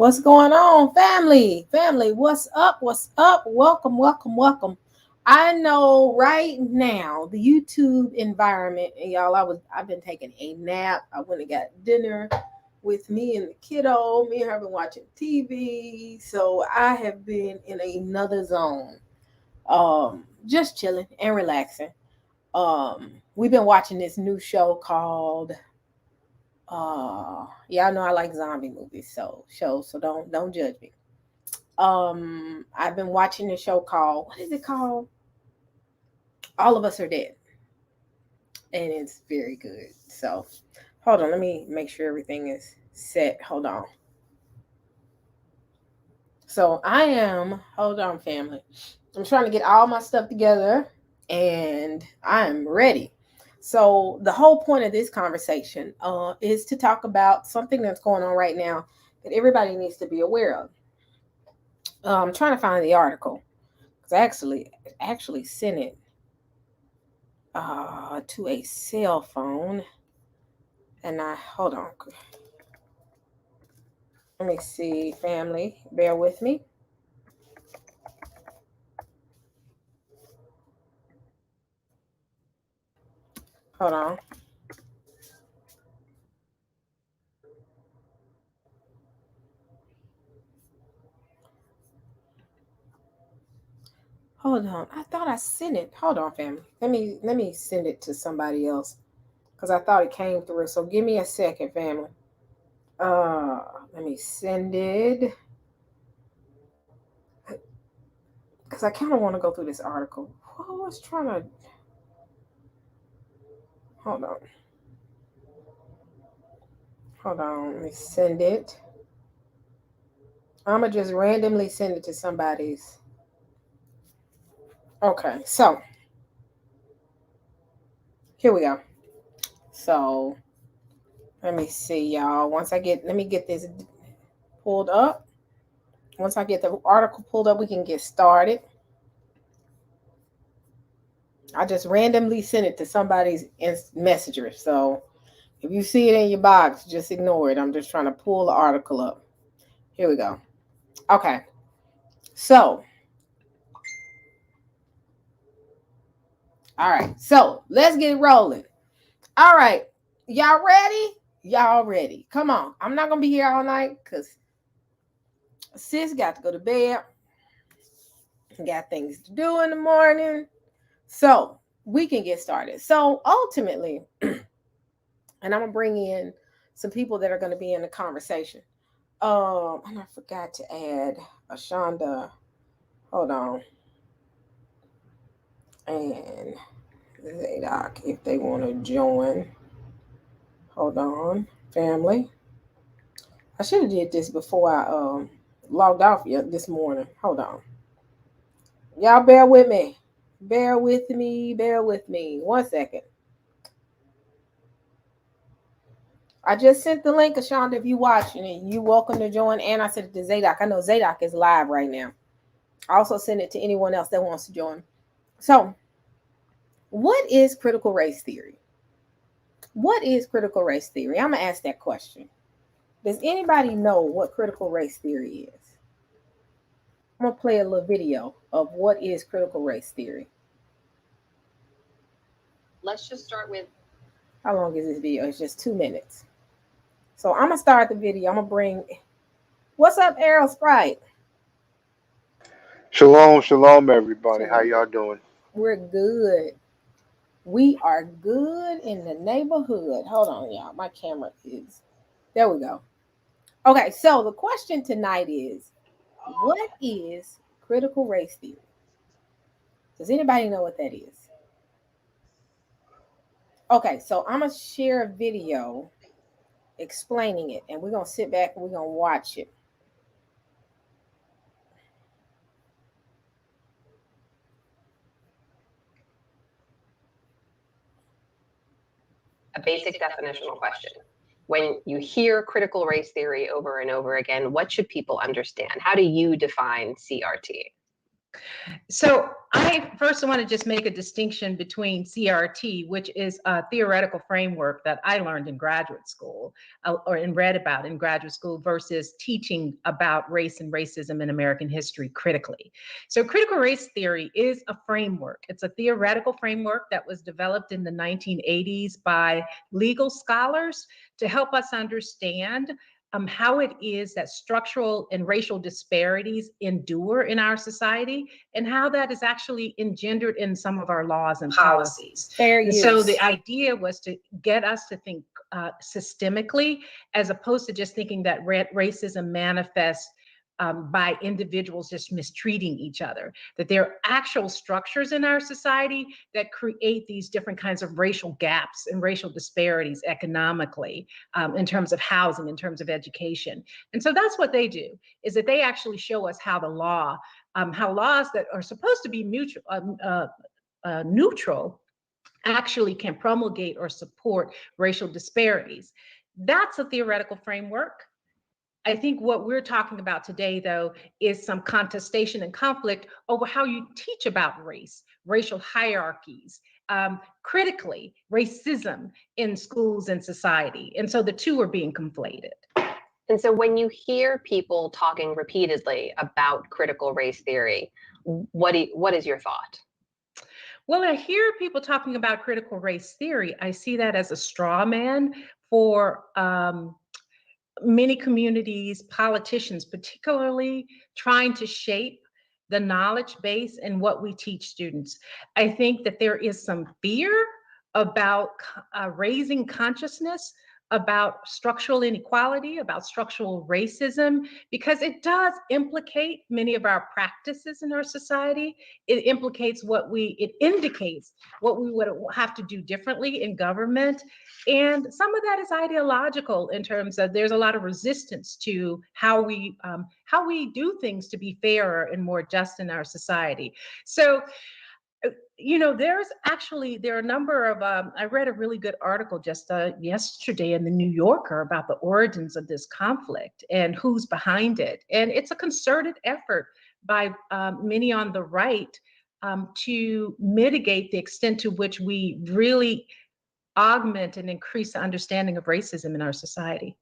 What's going on, family? Family, what's up? What's up? Welcome, welcome, welcome. I know right now the YouTube environment, and y'all, I've been taking a nap. I went and got dinner with me and the kiddo. Me and her have been watching TV. So I have been in another zone. Just chilling and relaxing. We've been watching this new show called y'all know I like zombie movies, so don't judge me. I've been watching the show called, what is it called? All of Us Are Dead, and it's very good. So hold on, let me make sure everything is set. Hold on. So hold on, family. I'm trying to get all my stuff together and I am ready. So the whole point of this conversation is to talk about something that's going on right now that everybody needs to be aware of. I'm trying to find the article because I actually sent it to a cell phone, and I hold on. Let me see, family. Bear with me. Hold on. Hold on. I thought I sent it. Hold on, family. Let me send it to somebody else because I thought it came through. So give me a second, family. Uh, Let me send it because I kind of want to go through this article. I was trying to hold on. Hold on. Let me send it. I'm gonna just randomly send it to somebody's. Okay, so here we go. So let me see, y'all. Let me get this pulled up. Once I get the article pulled up, we can get started. I just randomly sent it to somebody's messenger. So if you see it in your box, just ignore it. I'm just trying to pull the article up. Here we go. Okay. So, all right. So let's get rolling. All right. Y'all ready? Y'all ready? Come on. I'm not going to be here all night because sis got to go to bed. Got things to do in the morning. So we can get started. So ultimately, and I'm going to bring in some people that are going to be in the conversation. And I forgot to add Ashonda. Hold on. And Zadok, if they want to join. Hold on, family. I should have did this before I logged off this morning. Hold on. Y'all bear with me. Bear with me. Bear with me. 1 second. I just sent the link, Ashonda, if you watching it. You're welcome to join. And I sent it to Zadok. I know Zadok is live right now. I also send it to anyone else that wants to join. So, what is critical race theory? What is critical race theory? I'm going to ask that question. Does anybody know what critical race theory is? I'm going to play a little video of what is critical race theory. Let's just start with... How long is this video? It's just 2 minutes. So I'm going to start the video. I'm going to bring... What's up, Errol Sprite? Shalom, shalom, everybody. How y'all doing? We're good. We are good in the neighborhood. Hold on, y'all. My camera is... There we go. Okay, so the question tonight is, what is critical race theory? Does anybody know what that is? Okay, so I'm going to share a video explaining it, and we're going to sit back and we're going to watch it. A basic definitional question. When you hear critical race theory over and over again, what should people understand? How do you define CRT? So I first want to just make a distinction between CRT, which is a theoretical framework that I learned in graduate school and read about in graduate school, versus teaching about race and racism in American history critically. So critical race theory is a framework. It's a theoretical framework that was developed in the 1980s by legal scholars to help us understand how it is that structural and racial disparities endure in our society, and how that is actually engendered in some of our laws and policies. Fair And use. so the idea was to get us to think systemically, as opposed to just thinking that racism manifests by individuals just mistreating each other, that there are actual structures in our society that create these different kinds of racial gaps and racial disparities economically, in terms of housing, in terms of education. And so that's what they do, is that they actually show us how the law, how laws that are supposed to be neutral actually can promulgate or support racial disparities. That's a theoretical framework. I think what we're talking about today, though, is some contestation and conflict over how you teach about race, racial hierarchies, critically, racism in schools and society. And so the two are being conflated. And so when you hear people talking repeatedly about critical race theory, what is your thought? Well, I hear people talking about critical race theory. I see that as a straw man for many communities, politicians particularly, trying to shape the knowledge base and what we teach students. I think that there is some fear about raising consciousness about structural inequality, about structural racism, because it does implicate many of our practices in our society. It indicates what we would have to do differently in government. And some of that is ideological, in terms of there's a lot of resistance to how we do things to be fairer and more just in our society. So, there are a number of, I read a really good article just yesterday in the New Yorker about the origins of this conflict and who's behind it. And it's a concerted effort by many on the right to mitigate the extent to which we really augment and increase the understanding of racism in our society.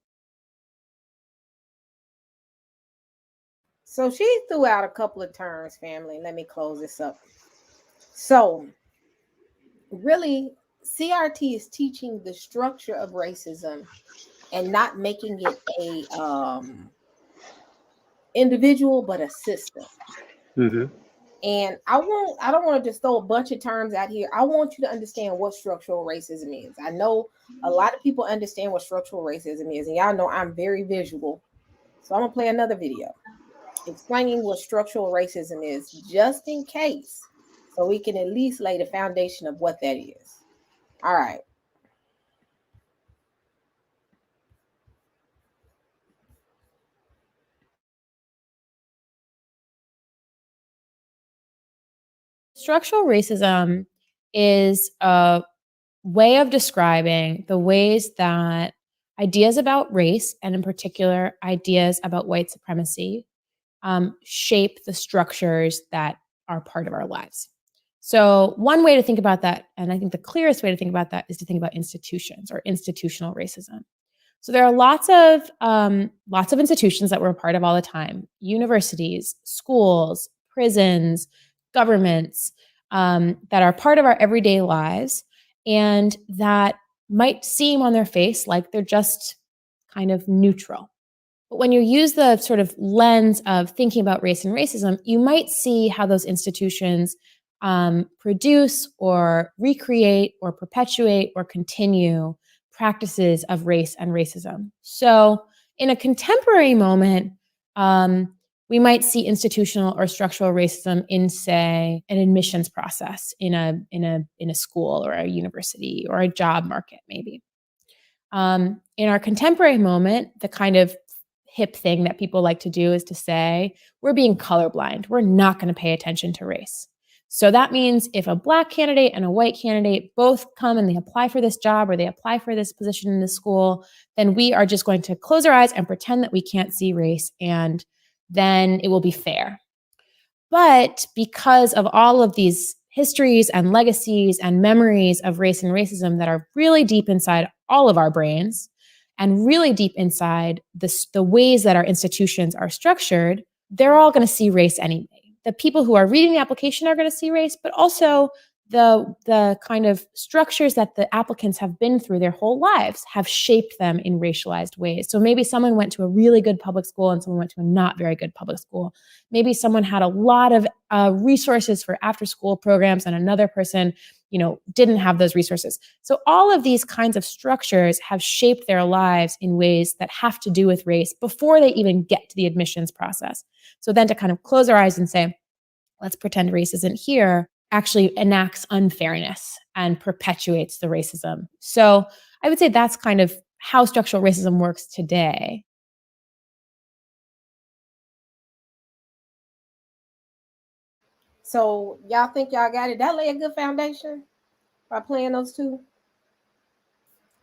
So she threw out a couple of terms, family. Let me close this up. So, really, CRT is teaching the structure of racism and not making it a individual, but a system. Mm-hmm. And I don't want to just throw a bunch of terms out here. I want you to understand what structural racism is. I know a lot of people understand what structural racism is, and y'all know I'm very visual. So I'm gonna play another video explaining what structural racism is, just in case, so we can at least lay the foundation of what that is. All right. Structural racism is a way of describing the ways that ideas about race, and in particular, ideas about white supremacy, shape the structures that are part of our lives. So one way to think about that, and I think the clearest way to think about that, is to think about institutions or institutional racism. So there are lots of institutions that we're a part of all the time: universities, schools, prisons, governments, that are part of our everyday lives, and that might seem on their face like they're just kind of neutral. But when you use the sort of lens of thinking about race and racism, you might see how those institutions produce or recreate or perpetuate or continue practices of race and racism. So in a contemporary moment, we might see institutional or structural racism in, say, an admissions process in a school or a university or a job market, maybe. In our contemporary moment, the kind of hip thing that people like to do is to say, we're being colorblind. We're not going to pay attention to race. So that means if a Black candidate and a white candidate both come and they apply for this job or they apply for this position in this school, then we are just going to close our eyes and pretend that we can't see race, and then it will be fair. But because of all of these histories and legacies and memories of race and racism that are really deep inside all of our brains and really deep inside the ways that our institutions are structured, they're all going to see race anyway. The people who are reading the application are going to see race, but also the kind of structures that the applicants have been through their whole lives have shaped them in racialized ways. So maybe someone went to a really good public school and someone went to a not very good public school. Maybe someone had a lot of resources for after school programs and another person, didn't have those resources. So all of these kinds of structures have shaped their lives in ways that have to do with race before they even get to the admissions process. So then to kind of close our eyes and say, let's pretend race isn't here, actually enacts unfairness and perpetuates the racism. So I would say that's kind of how structural racism works today. So y'all think y'all got it? That lay a good foundation by playing those two.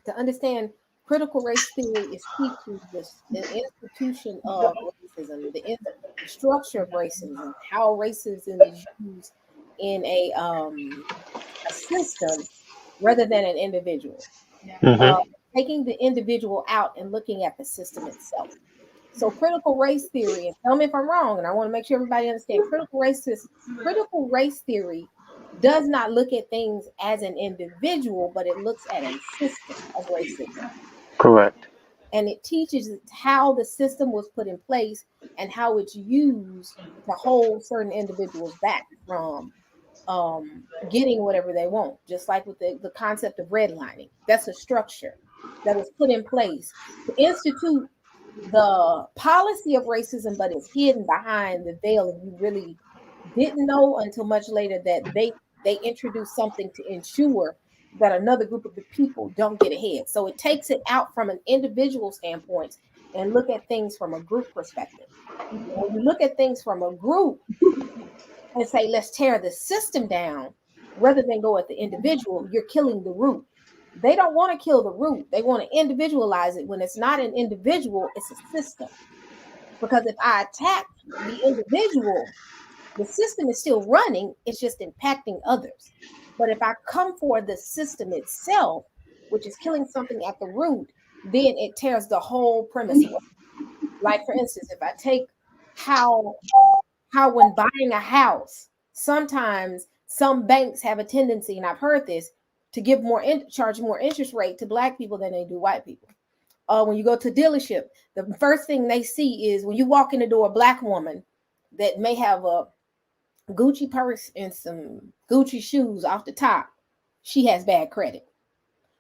To understand critical race theory is teaching this the institution of racism, the structure of racism, how racism is used in a system rather than an individual. Uh, Mm-hmm. Taking the individual out and looking at the system itself. So critical race theory, and tell me if I'm wrong, and I want to make sure everybody understands critical race theory does not look at things as an individual, but it looks at a system of racism. Correct. And it teaches how the system was put in place and how it's used to hold certain individuals back from getting whatever they want. Just like with the concept of redlining, that's a structure that was put in place to institute the policy of racism, but it's hidden behind the veil, and you really didn't know until much later that they introduced something to ensure that another group of the people don't get ahead. So it takes it out from an individual standpoint and look at things from a group perspective. When you look at things from a group and say, let's tear the system down, rather than go at the individual, you're killing the root. They don't want to kill the root. They want to individualize it. When it's not an individual, it's a system. Because if I attack the individual, the system is still running, it's just impacting others. But if I come for the system itself, which is killing something at the root, then it tears the whole premise away. Like, for instance, if I take how when buying a house, sometimes some banks have a tendency, and I've heard this, to give charge more interest rate to Black people than they do white people. When you go to a dealership, the first thing they see is when you walk in the door, a Black woman that may have a Gucci purse and some Gucci shoes off the top, she has bad credit.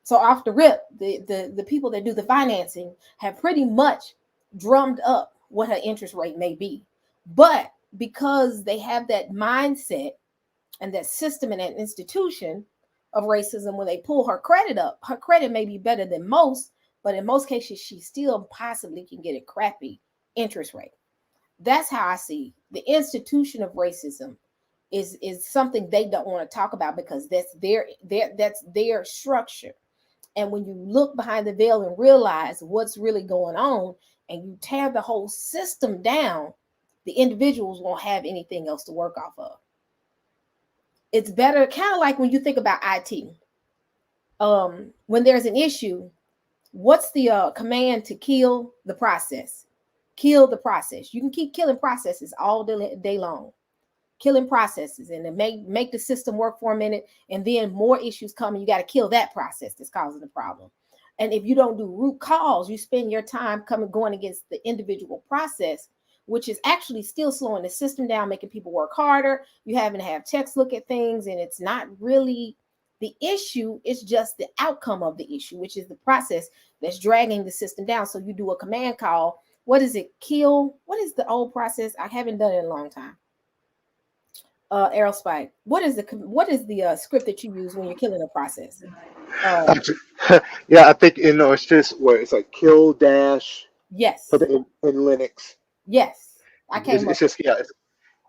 So off the rip, the people that do the financing have pretty much drummed up what her interest rate may be. But because they have that mindset and that system and that institution of racism, when they pull her credit up, her credit may be better than most, but in most cases, she still possibly can get a crappy interest rate. That's how I see the institution of racism is something they don't want to talk about because that's their structure. And when you look behind the veil and realize what's really going on, and you tear the whole system down, the individuals won't have anything else to work off of. It's better, kind of like when you think about IT. When there's an issue, what's the command to kill the process? Kill the process. You can keep killing processes all day long, killing processes, and it make the system work for a minute, and then more issues come, and you got to kill that process that's causing the problem. And if you don't do root cause, you spend your time going against the individual process, which is actually still slowing the system down, making people work harder. You having to have techs look at things, and it's not really the issue, it's just the outcome of the issue, which is the process that's dragging the system down. So you do a command call. What is it? Kill. What is the old process? I haven't done it in a long time. Aerospike, what is the script that you use when you're killing a process? Actually, yeah, I think it's just where it's like kill dash, put Yes, it in Linux. yes, I It's, came up. it's just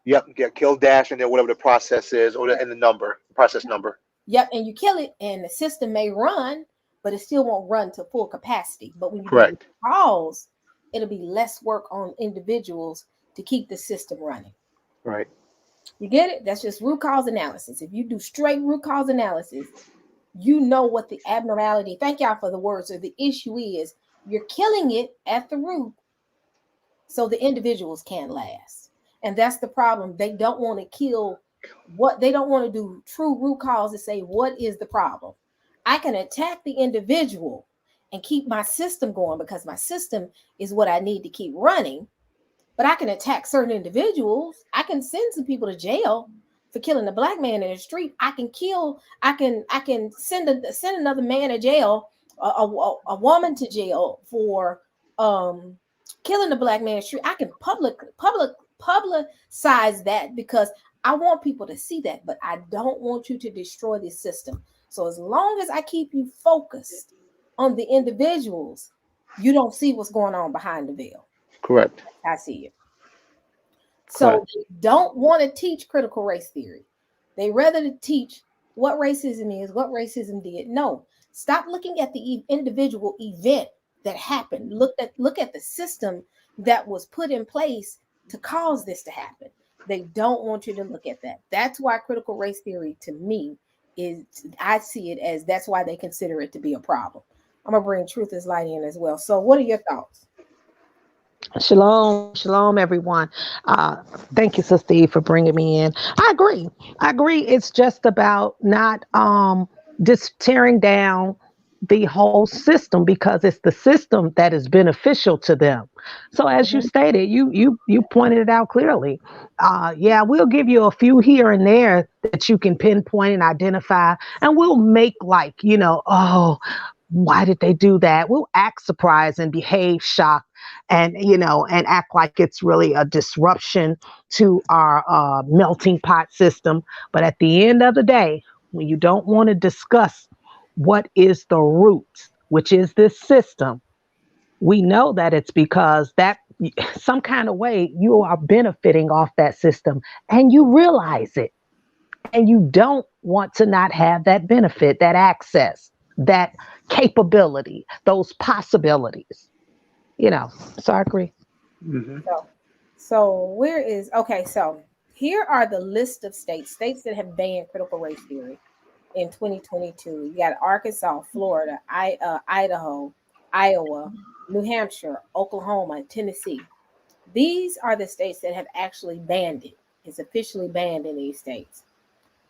yep, yeah, kill dash and then whatever the process is or Yes. and the number, process number. Yep, and you kill it, and the system may run, but it still won't run to full capacity. But when you do root Correct. cause, it'll be less work on individuals to keep the system running. Right. You get it? That's just root cause analysis. If you do straight root cause analysis, you know what the abnormality, thank y'all for the words, or the issue is. You're killing it at the root so the individuals can't last. And that's the problem. They don't want to kill what they don't want to do true root cause to say, what is the problem? I can attack the individual and keep my system going because my system is what I need to keep running. But I can attack certain individuals. I can send some people to jail for killing a black man in the street. I can kill. I can send another man to jail, a woman to jail for um killing a black man in the street. I can publicize that because I want people to see that. But I don't want you to destroy the system. So as long as I keep you focused on the individuals, you don't see what's going on behind the veil. Correct. I see it. So Correct. they don't want to teach critical race theory. They rather to teach what racism is, what racism did. No, stop looking at the individual event that happened. Look at the system that was put in place to cause this to happen. They don't want you to look at that. That's why critical race theory, to me, is, I see it as, that's why they consider it to be a problem. I'm gonna bring Truth is Light in as well. So, what are your thoughts? Shalom, shalom, everyone. Thank you, Sister Eve, for bringing me in. I agree. I agree. It's just about not just tearing down the whole system because it's the system that is beneficial to them. So, as you Mhm. stated, you pointed it out clearly. Yeah, we'll give you a few here and there that you can pinpoint and identify, and we'll make like oh, why did they do that? We'll act surprised and behave shocked and and act like it's really a disruption to our melting pot system. But at the end of the day, when you don't want to discuss what is the root, which is this system, we know that it's because that some kind of way you are benefiting off that system and you realize it, and you don't want to not have that benefit, that access, that capability, those possibilities. you know so I agree. Hmm. So, where is, okay? So here are the list of states that have banned critical race theory in 2022. You got Arkansas, Florida, Idaho, Iowa, New Hampshire, Oklahoma, Tennessee. These are the states that have actually banned it. It's officially banned in these states.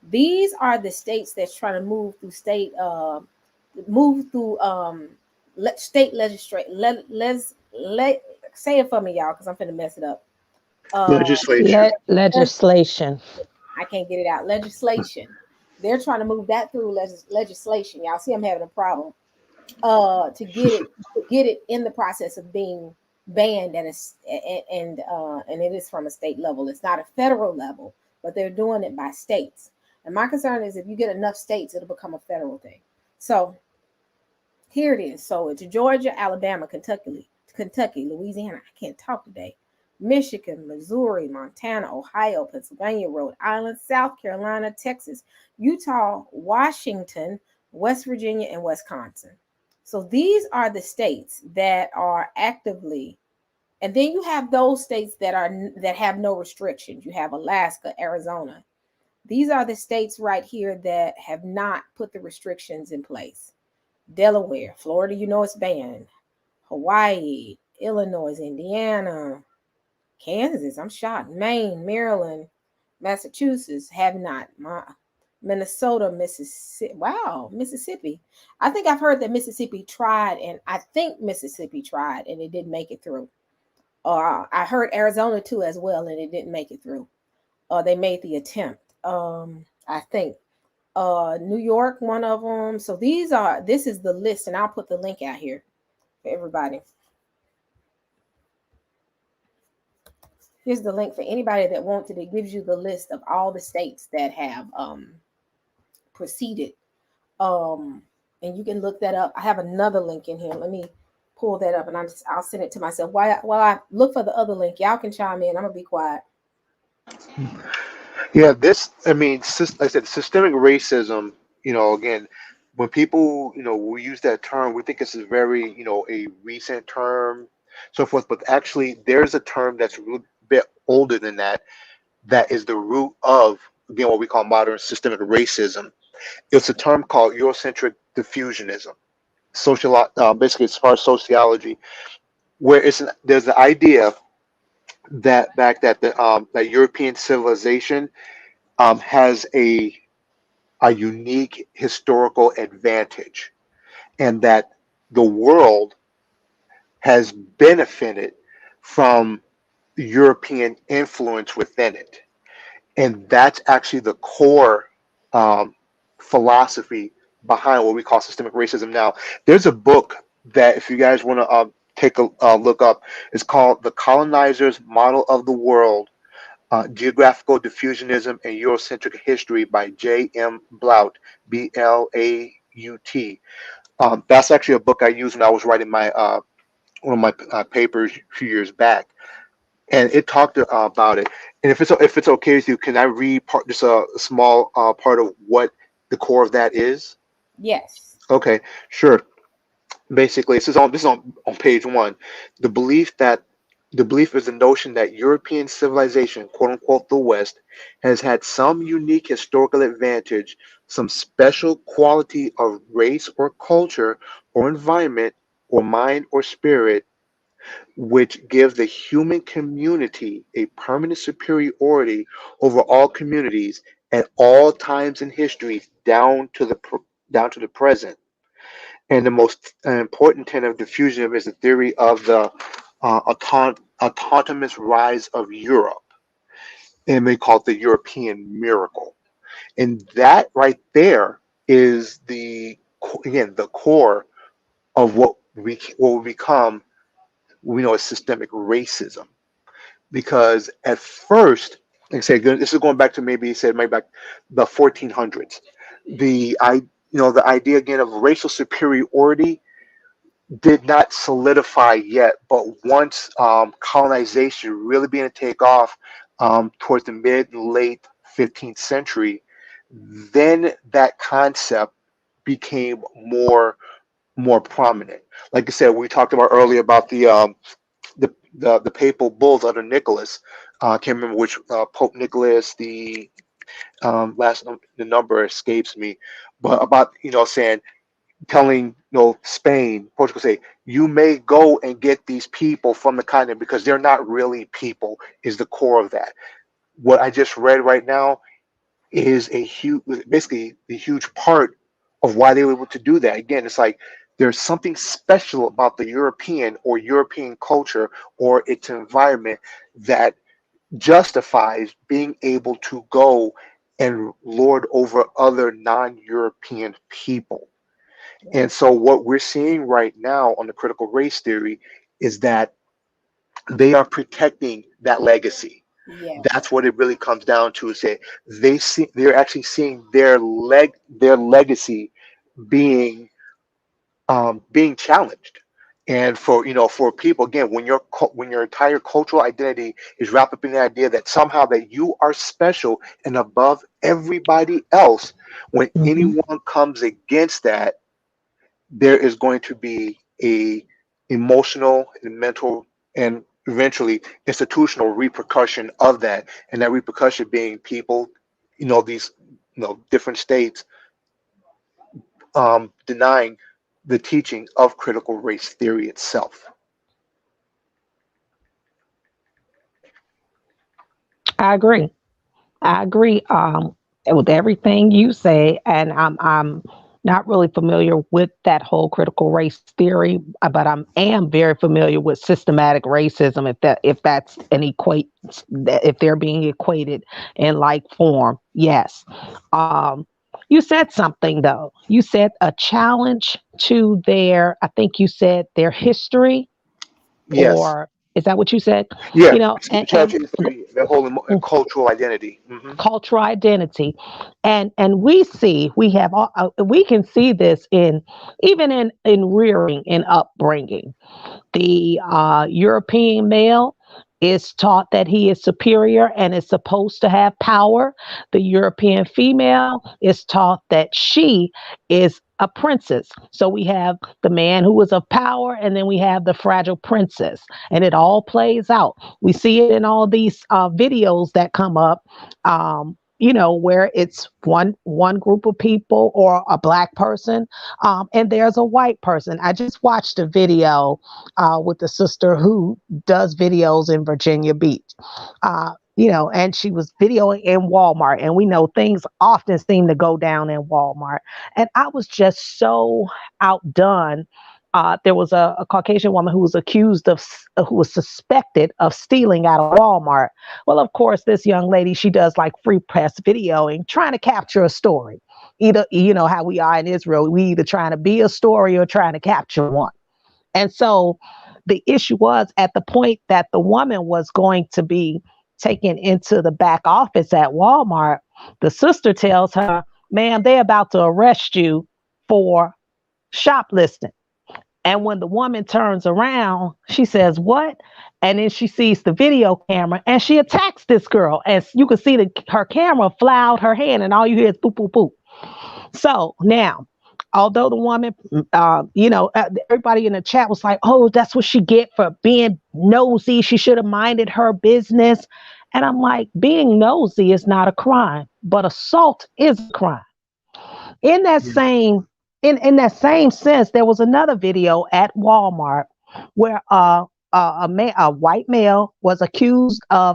These are the states that's trying to move through state legislate. Let say it for me, y'all, because I'm finna mess it up. Uh, Legislation. Legislation. I can't get it out. Legislation. They're trying to move that through legislation. Y'all see, I'm having a problem. To get it in the process of being banned, and it is from a state level. It's not a federal level, but they're doing it by states. And my concern is if you get enough states, it'll become a federal thing. So here it is. So it's Georgia, Alabama, Kentucky, Louisiana. I can't talk today. Michigan, Missouri, Montana, Ohio, Pennsylvania, Rhode Island, South Carolina, Texas, Utah, Washington, West Virginia, and Wisconsin. So these are the states that are actively, and then you have those states that have no restrictions. You have Alaska, Arizona. These are the states right here that have not put the restrictions in place. Delaware, Florida, it's banned. Hawaii, Illinois, Indiana, Kansas, I'm shocked. Maine, Maryland, Massachusetts have not. Minnesota, Mississippi. Wow, Mississippi. I think I've heard that Mississippi tried, and I think Mississippi tried, and it didn't make it through. I heard Arizona too as well, and it didn't make it through. They made the attempt. I think New York, one of them. So this is the list, and I'll put the link out here for everybody. Here's the link for anybody that wants it. It gives you the list of all the states that have proceeded. Um, and you can look that up. I have another link in here. Let me pull that up, and I'll send it to myself. While I look for the other link, y'all can chime in. I'm gonna be quiet. Yeah, this, I mean, like I said, systemic racism, again, when people, we use that term, we think it's a very, a recent term, so forth, but actually there's a term that's a little bit older than that. that is the root of, again, what we call modern systemic racism. It's a term called Eurocentric diffusionism. Basically, as far as sociology, where there's the idea that European civilization has a unique historical advantage, and that the world has benefited from European influence within it. And that's actually the core um, philosophy behind what we call systemic racism. Now, there's a book that, if you guys want to take a look up, it's called The Colonizer's Model of the World, Geographical Diffusionism and Eurocentric History by J.M. Blout, Blaut. That's actually a book I used when I was writing my one of my papers a few years back, and it talked about it. And if it's okay with you, can I read just a small part of what the core of that is? Yes. Okay, sure. Basically, this is on page one. The belief that the belief is the notion that European civilization, quote unquote, the West, has had some unique historical advantage, some special quality of race or culture or environment or mind or spirit, which gives the human community a permanent superiority over all communities at all times in history down to the present. And the most important tenet of diffusion is the theory of the autonomous rise of Europe, and they call it the European miracle. And that right there is again the core of what will become, we know, as systemic racism. Because at first, like I say, this is going back to maybe back the 1400s. The idea again of racial superiority did not solidify yet, but once colonization really began to take off towards the mid and late 15th century, then that concept became more prominent. Like I said, we talked about earlier about the papal bulls under Nicholas. I can't remember which Pope Nicholas. The number escapes me, but about saying, telling Spain, Portugal, say, you may go and get these people from the continent because they're not really people, is the core of that. What I just read right now is basically the huge part of why they were able to do that. Again, it's like there's something special about the European culture or its environment that justifies being able to go and lord over other non-European people. And so what we're seeing right now on the critical race theory is that they are protecting that legacy. Yes. That's what it really comes down to. Is that they're actually seeing their legacy being being challenged. And for people, again, when your entire cultural identity is wrapped up in the idea that somehow that you are special and above everybody else, when Mhm. anyone comes against that, there is going to be a emotional and mental and eventually institutional repercussion of that, and that repercussion being people, these different states denying the teaching of critical race theory itself. I agree. I agree with everything you say, and I'm not really familiar with that whole critical race theory, but am very familiar with systematic racism. If that's an equate, if they're being equated in like form, yes. Um, you said something though. You said a challenge to their. I think you said their history, Yes. or is that what you said? Yeah. You know, and Church history, the whole cultural identity. cultural identity, and we can see this in even in rearing and upbringing. The European male is taught that he is superior and is supposed to have power. The European female is taught that she is a princess. So we have the man who is of power, and then we have the fragile princess, and it all plays out. We see it in all these videos that come up. Where it's one group of people or a black person, and there's a white person. I just watched a video with the sister who does videos in Virginia Beach. And she was videoing in Walmart, and we know things often seem to go down in Walmart. And I was just so outdone. There was a Caucasian woman who was who was suspected of stealing out of Walmart. Well, of course, this young lady, she does like free press videoing, trying to capture a story. Either, how we are in Israel, we either trying to be a story or trying to capture one. And so the issue was at the point that the woman was going to be taken into the back office at Walmart, the sister tells her, ma'am, they're about to arrest you for shoplifting. And when the woman turns around, she says, what? And then she sees the video camera and she attacks this girl. And you can see her camera fly out her hand and all you hear is boop, boop, boop. So now, although the woman, everybody in the chat was like, oh, that's what she get for being nosy. She should have minded her business. And I'm like, being nosy is not a crime, but assault is a crime. In that same sense, there was another video at Walmart where a white male was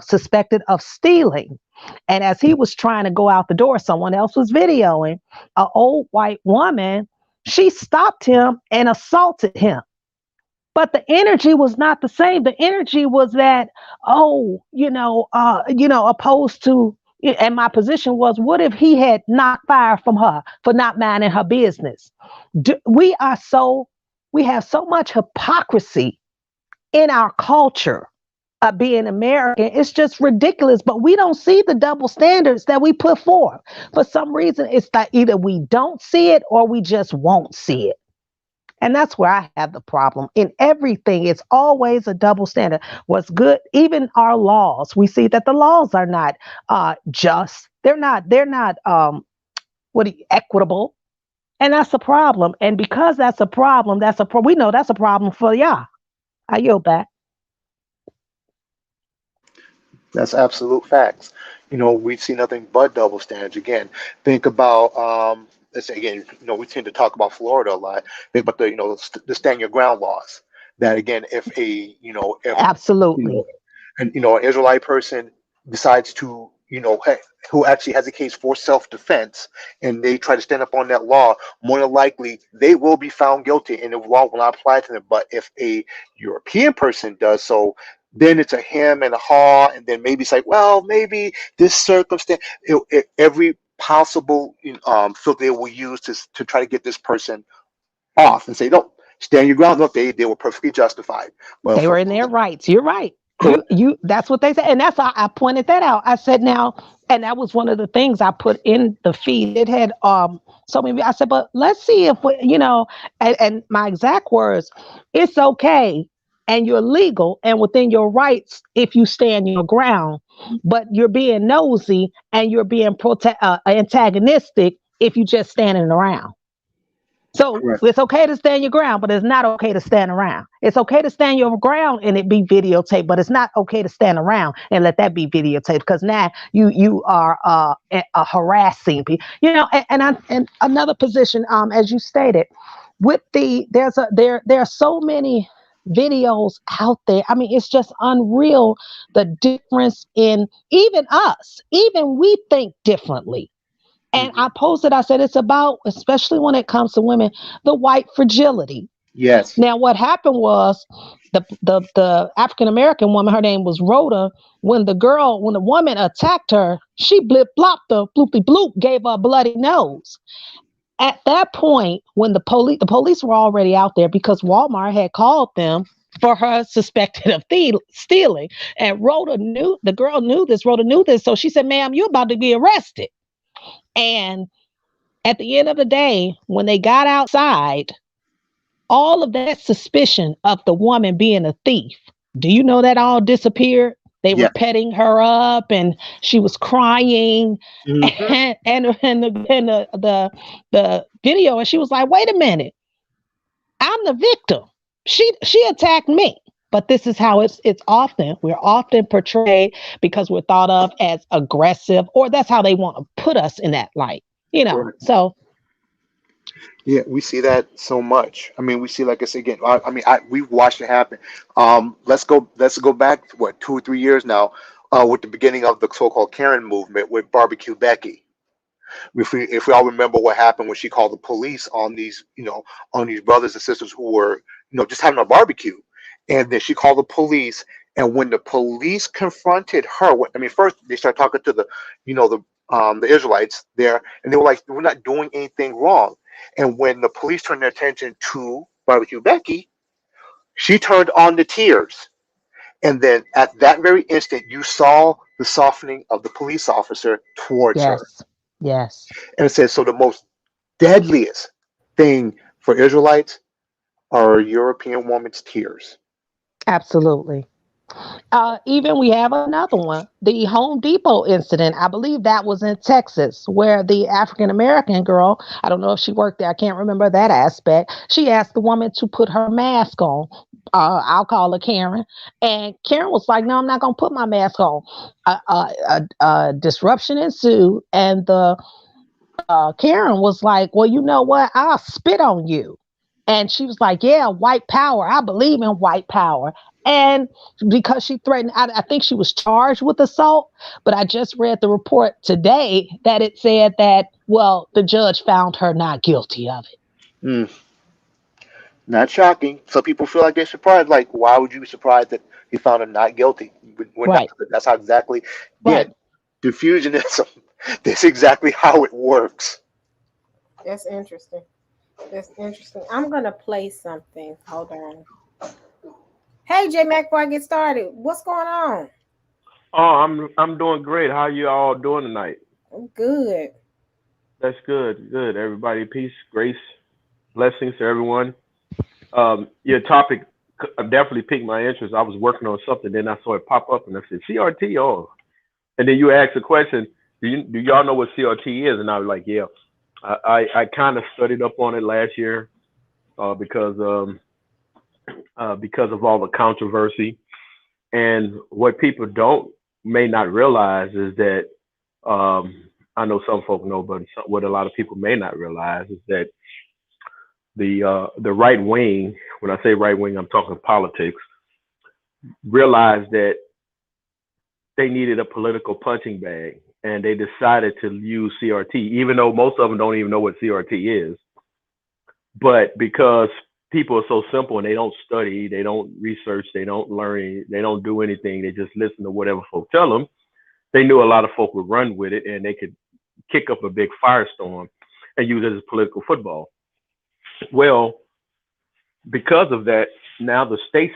suspected of stealing. And as he was trying to go out the door, someone else was videoing. An old white woman, she stopped him and assaulted him. But the energy was not the same. The energy was that, opposed to, and my position was, what if he had not fired from her for not minding her business? We have so much hypocrisy in our culture of being American. It's just ridiculous, but we don't see the double standards that we put forth. For some reason, it's like either we don't see it or we just won't see it. And that's where I have the problem. In everything, it's always a double standard. What's good, even our laws, we see that the laws are not just. They're not equitable. And that's a problem. And because that's a problem, we know that's a problem for y'all. I yield back. That's absolute facts. We see nothing but double standards. Again, think about let's say again, we tend to talk about Florida a lot. Think about the stand your ground laws. That again, if Absolutely. an Israelite person decides to who actually has a case for self-defense and they try to stand up on that law, more than likely they will be found guilty and the law will not apply to them. But if a European person does so, then it's a him and a haw, and then maybe it's like, well, maybe this circumstance, every possible filter they will use to try to get this person off and say, no, stand your ground. Look, they were perfectly justified. Well, they were in their rights. You're right. You that's what they said. And that's why I pointed that out. I said now, and that was one of the things I put in the feed. It had so many. I said, but let's see if we, and my exact words, it's okay and you're legal and within your rights if you stand your ground, but you're being nosy and you're being antagonistic if you just standing around. So it's okay to stand your ground, but it's not okay to stand around. It's okay to stand your ground and it be videotaped, but it's not okay to stand around and let that be videotaped because now you are harassing people. And another position, as you stated, with there are so many videos out there. I mean, it's just unreal the difference in even us. Even we think differently. And I posted, I said, it's about, especially when it comes to women, the white fragility. Yes. Now, what happened was the African-American woman, her name was Rhoda, when the woman attacked her, she blip-blopped the bloopy bloop, gave her a bloody nose. At that point, when the police were already out there because Walmart had called them for her suspected of stealing. And Rhoda knew this. So she said, ma'am, you're about to be arrested. And at the end of the day, when they got outside, all of that suspicion of the woman being a thief, do you know that all disappeared? They were Yeah. petting her up, and she was crying, Hmm. and the video, and she was like, "Wait a minute, I'm the victim. She attacked me." But this is how we're often portrayed because we're thought of as aggressive, or that's how they want to put us in that light. Right. So Yeah, we see that so much. I mean, we see, like I said again. We've watched it happen. Let's go back to what, 2 or 3 years now, with the beginning of the so-called Karen movement with Barbecue Becky. If we all remember what happened when she called the police on these brothers and sisters who were just having a barbecue, and then she called the police. And when the police confronted her, first they started talking to the Israelites there, and they were like, "We're not doing anything wrong." And when the police turned their attention to Barbecue Becky, she turned on the tears. And then at that very instant, you saw the softening of the police officer towards her. yes, yes, And it says, so the most deadliest thing for Israelites are a European woman's tears. absolutely. Even we have another one, the Home Depot incident. I believe that was in Texas, where the African American girl, I don't know if she worked there, I can't remember that aspect. She asked the woman to put her mask on. I'll call her Karen. And Karen was like, "No, I'm not going to put my mask on." A disruption ensued, and the Karen was like, "Well, you know what? I'll spit on you." And she was like, "Yeah, white power. I believe in white power." And because she threatened, I think she was charged with assault, but I just read the report today that it said that, well, the judge found her not guilty of it. Mm, not shocking. Some people feel like they're surprised. Like, why would you be surprised that he found him not guilty? When Right, that's how exactly, again, right. diffusionism. That's exactly how it works. That's interesting. That's interesting. I'm gonna play something. Hold on. Hey J Mac, before I get started, what's going on? Oh, I'm doing great. How you all doing tonight? I'm good. That's good. Good. Everybody, peace, grace, blessings to everyone. Your topic definitely piqued my interest. I was working on something, then I saw it pop up, and I said CRT. Oh, and then you asked a question. Do y'all know what CRT is? And I was like, yeah. I kind of studied up on it last year uh, because um, because of all the controversy. And what people don't may not realize is that I know some folk know, but what a lot of people may not realize is that the right wing, when I say right wing, I'm talking politics, realized that they needed a political punching bag, and they decided to use CRT, even though most of them don't even know what CRT is. But because people are so simple and they don't study, they don't research, they don't learn, they don't do anything, they just listen to whatever folk tell them. They knew a lot of folk would run with it, and they could kick up a big firestorm and use it as political football. Well, because of that, now many states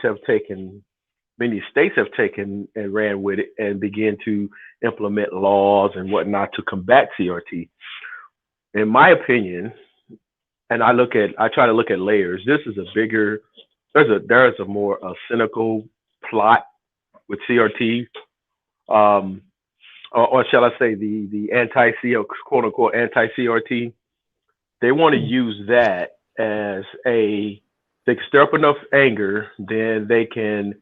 have taken and ran with it and began to implement laws and whatnot to combat CRT. In my opinion, and I try to look at layers. This is a bigger, there's a more cynical plot with CRT, or shall I say the anti quote unquote anti CRT. They want to use that as they can stir up enough anger, then they can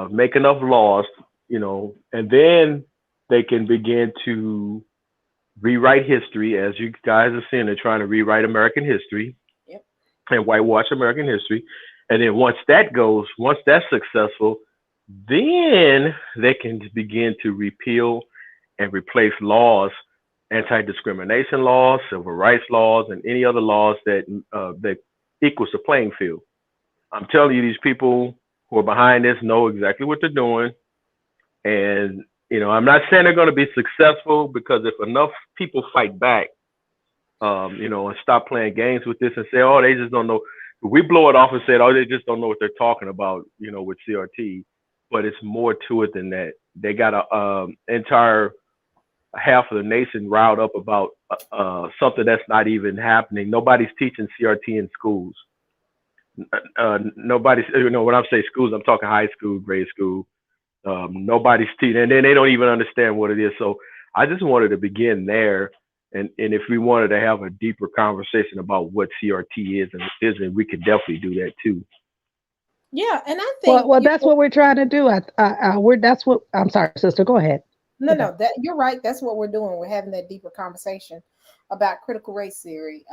make enough laws, and then they can begin to rewrite history, as you guys are seeing. They're trying to rewrite American history Yep. and whitewash American history. And then once that's successful, then they can begin to repeal and replace laws, anti-discrimination laws, civil rights laws, and any other laws that equals the playing field. I'm telling you, these people who are behind this know exactly what they're doing. And I'm not saying they're going to be successful, because if enough people fight back, and stop playing games with this and say, oh, they just don't know. We blow it off and say, oh, they just don't know what they're talking about, with CRT. But it's more to it than that. They got a entire half of the nation riled up about something that's not even happening. Nobody's teaching CRT in schools. Nobody's, when I say schools, I'm talking high school, grade school. Nobody's teaching, and then they don't even understand what it is. So I just wanted to begin there. And if we wanted to have a deeper conversation about what CRT is and isn't, we could definitely do that too. Yeah, and I Well, think that's what we're trying to do. We're that's what I'm sorry, sister. Go ahead. no, Go ahead. no, that you're right. That's what we're doing. We're having that deeper conversation about critical race theory.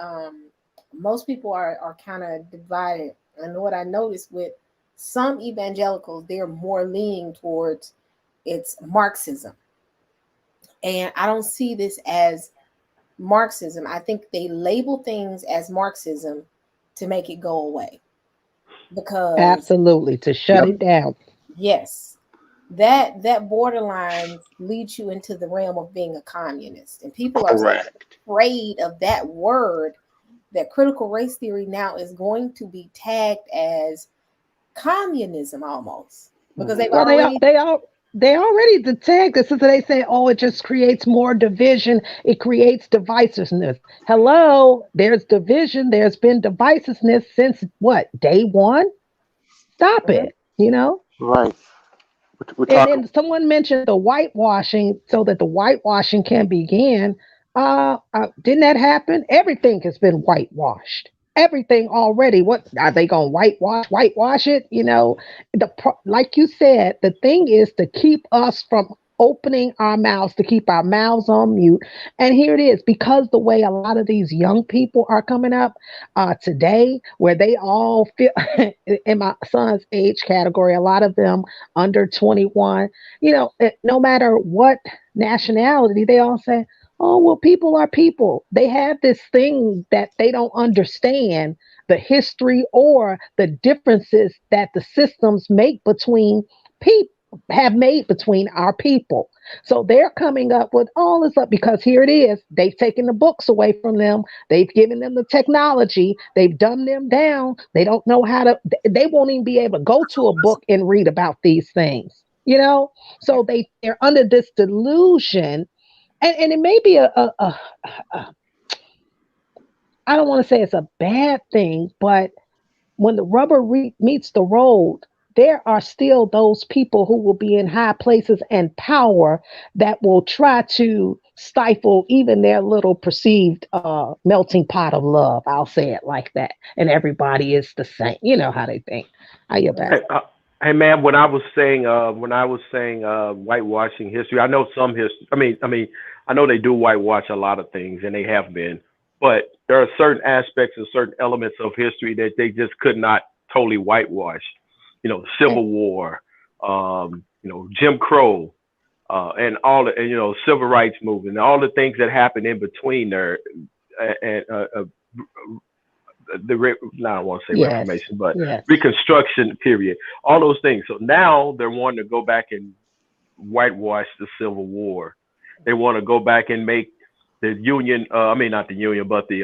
Most people are kind of divided, and what I noticed with some evangelicals, they're more leaning towards it's Marxism, and I don't see this as Marxism. I think they label things as Marxism to make it go away because Absolutely, to shut Yep. it down. yes, that borderline leads you into the realm of being a communist, and people are so Correct. afraid of that word that critical race theory now is going to be tagged as communism almost because they've Well, already they already detect this. So they say, oh, it just creates more division. It creates divisiveness. Hello, there's division. There's been divisiveness since what, day one? Stop Mhm. it. You know. Right. We're And talking. then someone mentioned the whitewashing so that the whitewashing can begin. Didn't that happen? Everything has been whitewashed. Everything already. What are they going to whitewash it? You know, like you said, the thing is to keep us from opening our mouths, to keep our mouths on mute. And here it is, because the way a lot of these young people are coming up today, where they all feel in my son's age category, a lot of them under 21, no matter what nationality, they all say, oh, well, people are people. They have this thing that they don't understand the history or the differences that the systems make between people. Have made between our people. So they're coming up with all this up because here it is. They've taken the books away from them. They've given them the technology. They've dumbed them down. They don't know how to, they won't even be able to go to a book and read about these things, So they're under this delusion. And it may be a I don't want to say it's a bad thing, but when the rubber meets the road, there are still those people who will be in high places and power that will try to stifle even their little perceived melting pot of love. I'll say it like that. And everybody is the same. You know how they think. How you back? Hey, hey man, when I was saying whitewashing history, I know some history. I mean, I know they do whitewash a lot of things, and they have been, but there are certain aspects and certain elements of history that they just could not totally whitewash. The Eh, Civil War, Jim Crow, and all the, and, civil rights movement, and all the things that happened in between there, and I don't want to say yes. Reformation, but Yes. Reconstruction period, all those things. So now they're wanting to go back and whitewash the Civil War. They want to go back and make the Union, I mean not the Union, but the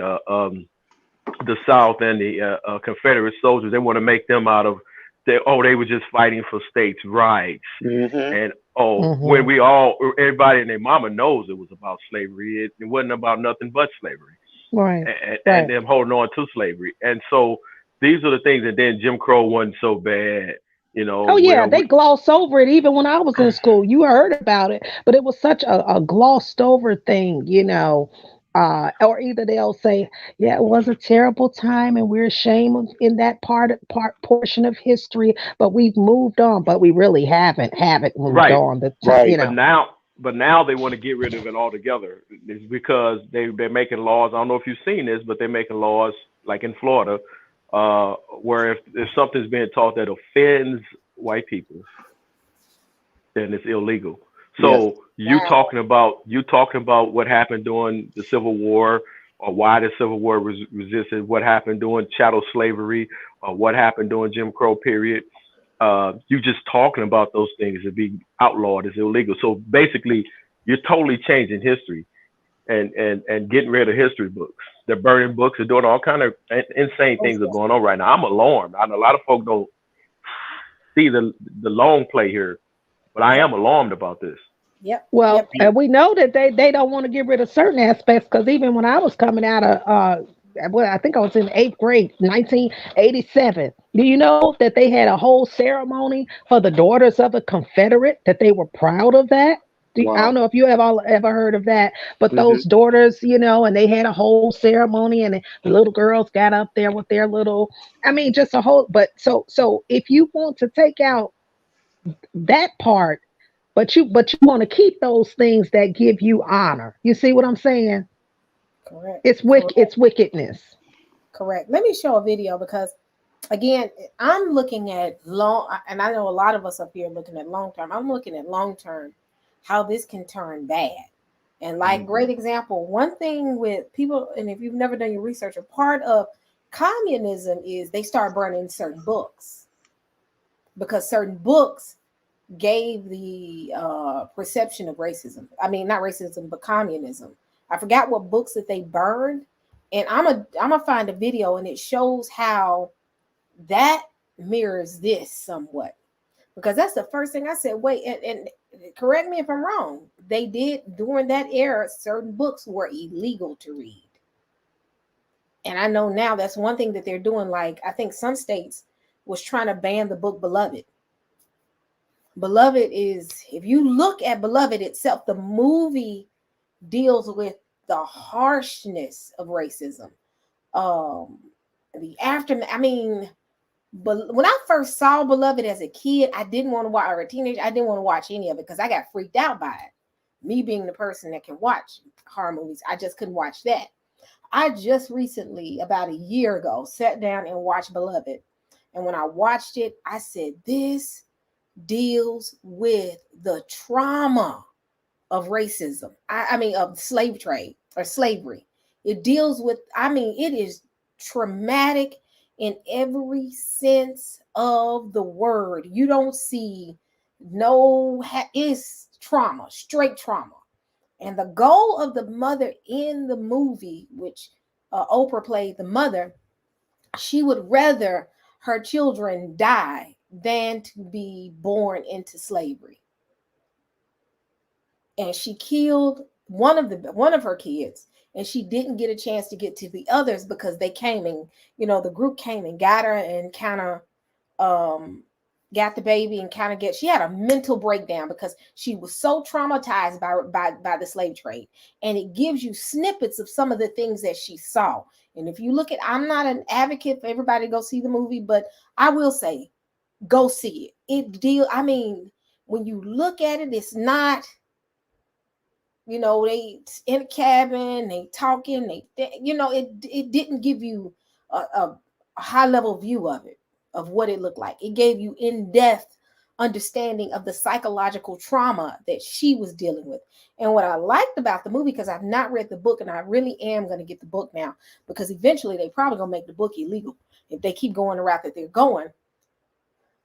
South and the Confederate soldiers. They want to make them out of they were just fighting for states' rights. Hmm. And when Hmm. everybody and their mama knows it was about slavery, it wasn't about nothing but slavery Right. and Right. them holding on to slavery. And so these are the things. And then Jim Crow wasn't so bad, Oh where yeah, they gloss over it even when I was in school. You heard about it, but it was such a glossed over thing. Or either they'll say, "Yeah, it was a terrible time, and we're ashamed in that part portion of history, but we've moved on." But we really haven't moved right. on. The time, Right. But now they want to get rid of it altogether. It's because they're making laws. I don't know if you've seen this, but they're making laws like in Florida, where if something's being taught that offends white people, then it's illegal. Yes. So wow. you talking about what happened during the Civil War, or why the Civil War was resisted, what happened during chattel slavery, or what happened during Jim Crow period. You just talking about those things to be outlawed is illegal. So basically, you're totally changing history and getting rid of history books. They're burning books. They're doing all kind of insane Oh, things are yes. going on right now. I'm alarmed. I know a lot of folks don't see the long play here, but I Yep. am alarmed about this. Yep. Well, Yep. and we know that they don't want to get rid of certain aspects because even when I was coming out of well, I think I was in 8th grade, 1987. Do you know that they had a whole ceremony for the daughters of a Confederate, that they were proud of that? I don't Wow. know if you have all ever heard of that, but Hmm. those daughters, and they had a whole ceremony, and the little girls got up there with their little, I mean, just a whole, but so if you want to take out that part, but you want to keep those things that give you honor. You see what I'm saying? Correct. It's Correct. it's wickedness. Correct. Let me show a video because again, I'm looking at long, and I know a lot of us up here looking at long term. I'm looking at long term, how this can turn bad. And like, Hmm. great example, one thing with people, and if you've never done your research, a part of communism is they start burning certain books because certain books gave the perception of racism. I mean, not racism, but communism. I forgot what books that they burned, and I'm gonna find a video, and it shows how that mirrors this somewhat, because that's the first thing I said. Wait, and correct me if I'm wrong. They did during that era, certain books were illegal to read, and I know now that's one thing that they're doing. Like I think some states was trying to ban the book Beloved. Beloved is, if you look at Beloved itself, the movie deals with the harshness of racism. Um, the aftermath. I mean, but when I first saw Beloved as a kid, I didn't want to watch, or a teenager, I didn't want to watch any of it because I got freaked out by it. Me being the person that can watch horror movies, I just couldn't watch that. I just recently, about a year ago, sat down and watched Beloved. And when I watched it, I said, this deals with the trauma of racism. I mean, of slave trade or slavery. It deals with, I mean, it is traumatic in every sense of the word. You don't see no, it's trauma, straight trauma. And the goal of the mother in the movie, which Oprah played the mother, she would rather her children die than to be born into slavery. And she killed one of her kids, and she didn't get a chance to get to the others because they came and, the group came and got her and kind of um got the baby and kind of get, she had a mental breakdown because she was so traumatized by the slave trade. And it gives you snippets of some of the things that she saw. And if you look at, I'm not an advocate for everybody to go see the movie, but I will say go see I mean, when you look at it, it's not, they in a cabin, they talking, it didn't give you a high level view of it, of what it looked like. It gave you in-depth understanding of the psychological trauma that she was dealing with. And what I liked about the movie, because I've not read the book, and I really am going to get the book now, because eventually they probably going to make the book illegal if they keep going the route that they're going.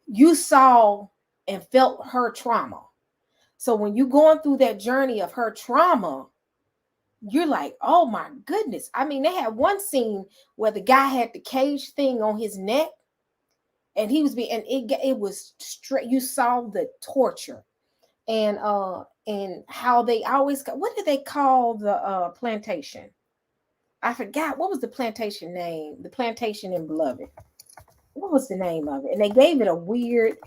You saw and felt her trauma. So when you're going through that journey of her trauma, you're like, oh my goodness. I mean, they had one scene where the guy had the cage thing on his neck, and he was being, and it was straight. You saw the torture, and how they always, what did they call the plantation? I forgot, what was the plantation name? The plantation in Beloved. What was the name of it? And they gave it a weird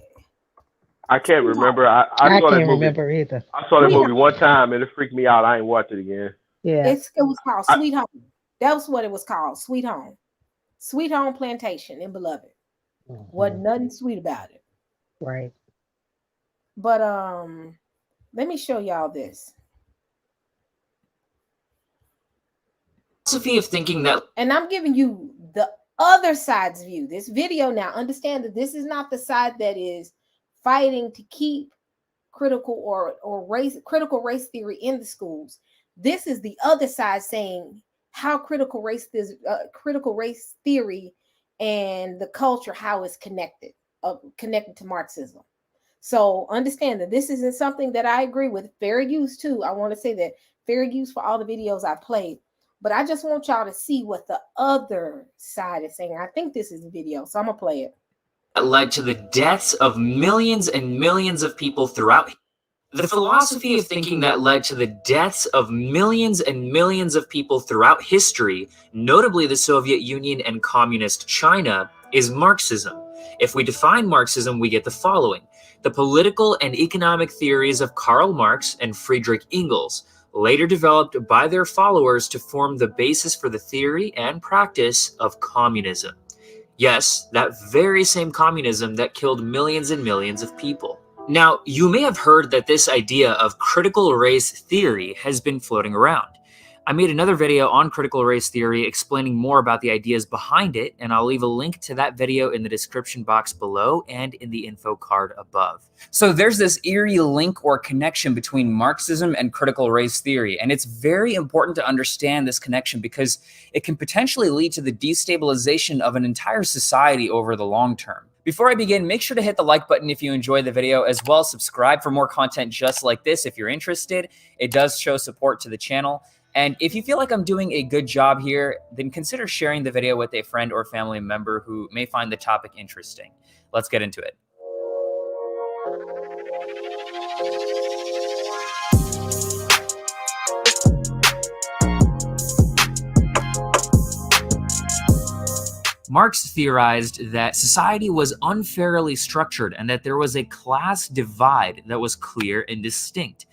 I can't sweetheart. remember. I I saw that can't movie. remember either. I saw that Sweetheart. movie one time and it freaked me out. I ain't watch it again. Yeah. It was called I, Sweet Home. That was what it was called. Sweet Home. Sweet Home Plantation in Beloved. Wasn't Mhm. nothing sweet about it. Right. But let me show y'all this. Philosophy of thinking that, And I'm giving you the other side's view. This video now, understand that this is not the side that is fighting to keep critical race theory in the schools. This is the other side saying how critical race theory and the culture, how it's connected to Marxism. So understand that this isn't something that I agree with. Fair use too. I want to say that fair use for all the videos I played. But I just want y'all to see what the other side is saying. I think this is a video, so I'm gonna play it. led to the deaths of millions and millions of people throughout The philosophy of thinking that led to the deaths of millions and millions of people throughout history, notably the Soviet Union and Communist China, is Marxism. If we define Marxism, we get the following: the political and economic theories of Karl Marx and Friedrich Engels, later developed by their followers to form the basis for the theory and practice of communism. Yes, that very same communism that killed millions and millions of people. Now, you may have heard that this idea of critical race theory has been floating around. I made another video on critical race theory explaining more about the ideas behind it, and I'll leave a link to that video in the description box below and in the info card above. So there's this eerie link or connection between Marxism and critical race theory, and it's very important to understand this connection because it can potentially lead to the destabilization of an entire society over the long term. Before I begin, make sure to hit the like button if you enjoyed the video, as well as subscribe for more content just like this if you're interested. It does show support to the channel. And if you feel like I'm doing a good job here, then consider sharing the video with a friend or family member who may find the topic interesting. Let's get into it. Marx theorized that society was unfairly structured and that there was a class divide that was clear and distinct.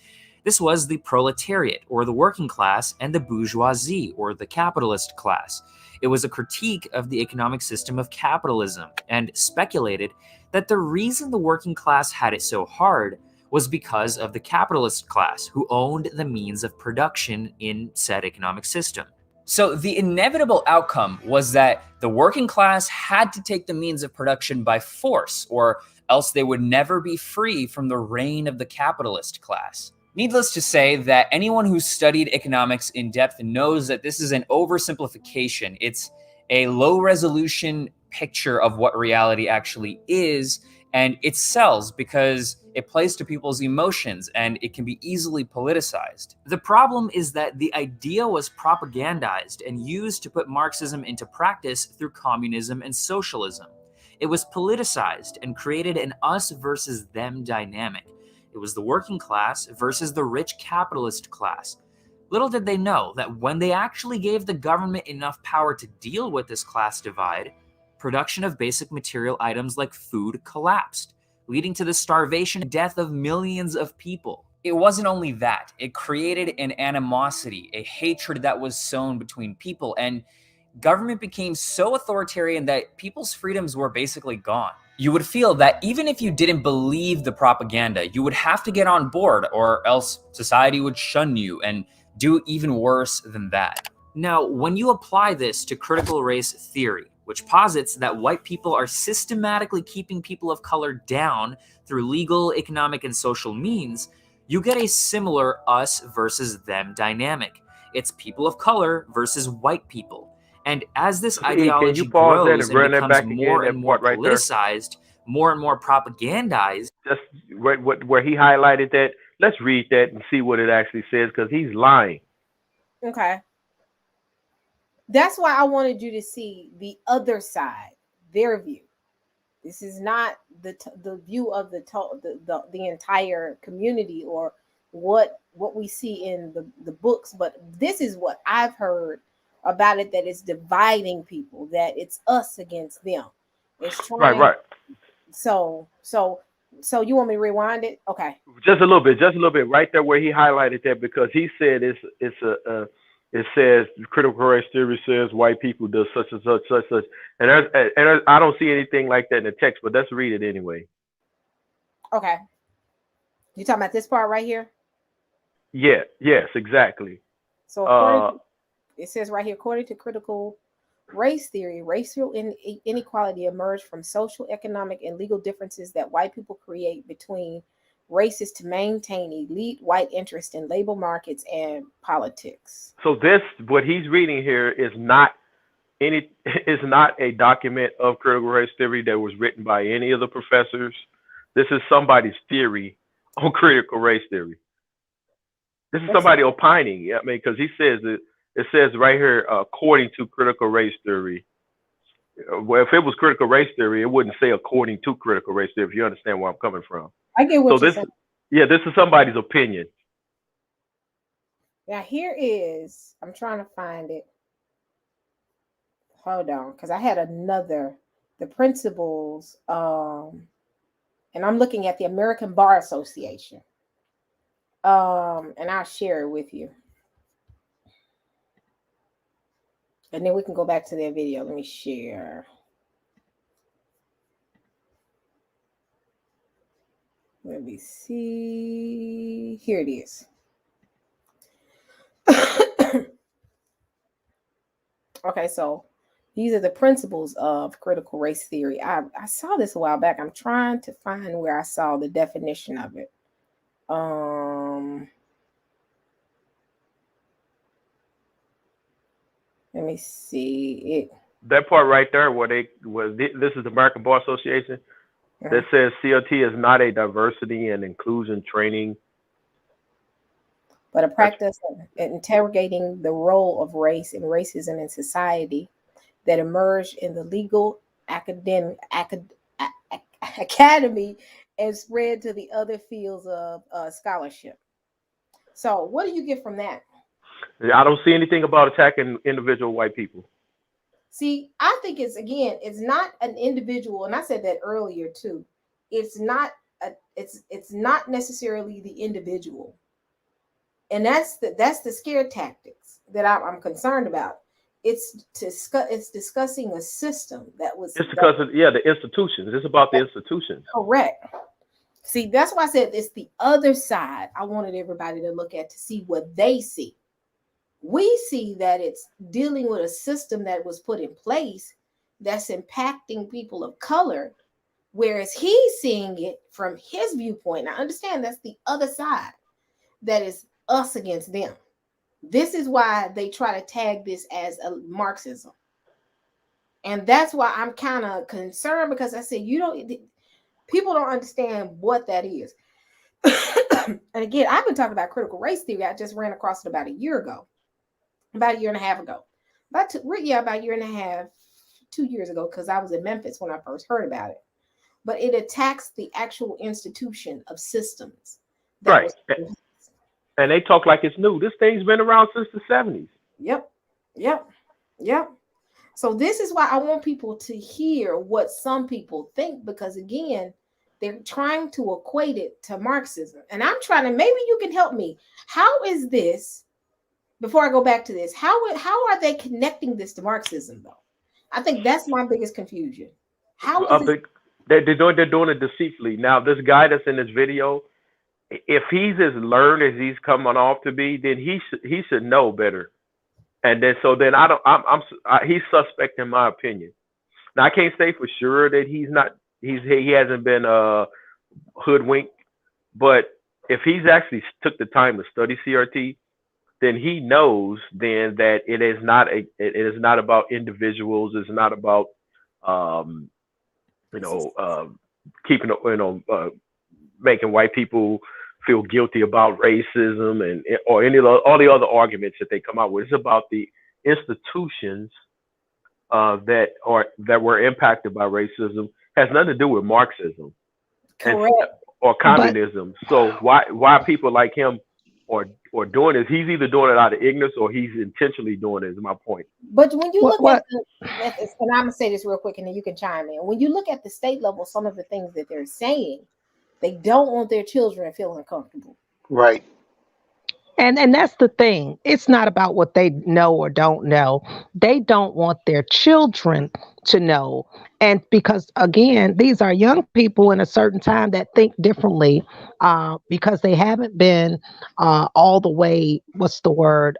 This was the proletariat, or the working class, and the bourgeoisie, or the capitalist class. It was a critique of the economic system of capitalism, and speculated that the reason the working class had it so hard was because of the capitalist class, who owned the means of production in said economic system. So the inevitable outcome was that the working class had to take the means of production by force, or else they would never be free from the reign of the capitalist class. Needless to say that anyone who's studied economics in depth knows that this is an oversimplification. It's a low-resolution picture of what reality actually is, and it sells because it plays to people's emotions and it can be easily politicized. The problem is that the idea was propagandized and used to put Marxism into practice through communism and socialism. It was politicized and created an us versus them dynamic. It was the working class versus the rich capitalist class. Little did they know that when they actually gave the government enough power to deal with this class divide, production of basic material items like food collapsed, leading to the starvation and death of millions of people. It wasn't only that, it created an animosity, a hatred that was sown between people, and government became so authoritarian that people's freedoms were basically gone. You would feel that even if you didn't believe the propaganda, you would have to get on board, or else society would shun you and do even worse than that. Now, when you apply this to critical race theory, which posits that white people are systematically keeping people of color down through legal, economic, and social means, you get a similar us versus them dynamic. It's people of color versus white people. And as this ideology grows and becomes more and more politicized, more and more propagandized. Just where he highlighted that, let's read that and see what it actually says, because he's lying. Okay. That's why I wanted you to see the other side, their view. This is not the view of the entire community or what we see in the books, but this is what I've heard about it, that it's dividing people, that it's us against them. It's trying, right. So you want me to rewind it? Okay. Just a little bit, right there where he highlighted that, because he said it says critical race theory says white people do such and such, and I don't see anything like that in the text, but let's read it anyway. Okay. You talking about this part right here? Yeah. Yes. Exactly. So it says right here, according to critical race theory, racial inequality emerged from social, economic, and legal differences that white people create between races to maintain elite white interest in labor markets and politics. So this, what he's reading here, is not a document of critical race theory that was written by any of the professors. This is somebody's theory on critical race theory. This is somebody opining. I mean, because he says that. It says right here, according to critical race theory. Well, if it was critical race theory, it wouldn't say according to critical race theory, if you understand where I'm coming from. I get what you're saying. Yeah, this is somebody's opinion. Now here is, I'm trying to find it. Hold on, because I had another, the principles, and I'm looking at the American Bar Association. And I'll share it with you. And then we can go back to their video. Let me share. Let me see. Here it is. Okay, so these are the principles of critical race theory. I saw this a while back. I'm trying to find where I saw the definition of it. Let me see it. That part right there, where this is the American Bar Association that says CRT is not a diversity and inclusion training, but a practice of interrogating the role of race and racism in society that emerged in the legal academy and spread to the other fields of scholarship. So, what do you get from that? I don't see anything about attacking individual white people. See, I think it's not an individual, and I said that earlier too. It's not it's not necessarily the individual, and that's the scare tactics that I'm concerned about. It's discussing a system that was. It's because of the institutions. It's about the institutions. Correct. See, that's why I said it's the other side. I wanted everybody to look at to see what they see. We see that it's dealing with a system that was put in place that's impacting people of color, whereas he's seeing it from his viewpoint. Now, understand that's the other side, that is us against them. This is why they try to tag this as a Marxism. And that's why I'm kind of concerned, because I said, people don't understand what that is. And again, I've been talking about critical race theory. I just ran across it about a year and a half ago. About a year and a half, 2 years ago, because I was in Memphis when I first heard about it. But it attacks the actual institution of systems. Right. And they talk like it's new. This thing's been around since the 70s. Yep. So this is why I want people to hear what some people think, because again, they're trying to equate it to Marxism. And I'm trying to, maybe you can help me. How is this, before I go back to this, how are they connecting this to Marxism though? I think that's my biggest confusion. They're doing it deceitfully. Now, this guy that's in this video, if he's as learned as he's coming off to be, then he should know better. And then he's suspect in my opinion. Now, I can't say for sure that he hasn't been hoodwinked, but if he's actually took the time to study CRT, then he knows then that it is not about individuals. It's not about keeping making white people feel guilty about racism or all the other arguments that they come out with. It's about the institutions that were impacted by racism. Has nothing to do with Marxism or communism. So why people like him or doing this? He's either doing it out of ignorance or he's intentionally doing it. Is my point. But when you look at and I'm gonna say this real quick, and then you can chime in. When you look at the state level, some of the things that they're saying, they don't want their children to feel uncomfortable. Right. And that's the thing. It's not about what they know or don't know. They don't want their children to know. And because, again, these are young people in a certain time that think differently because they haven't been all the way,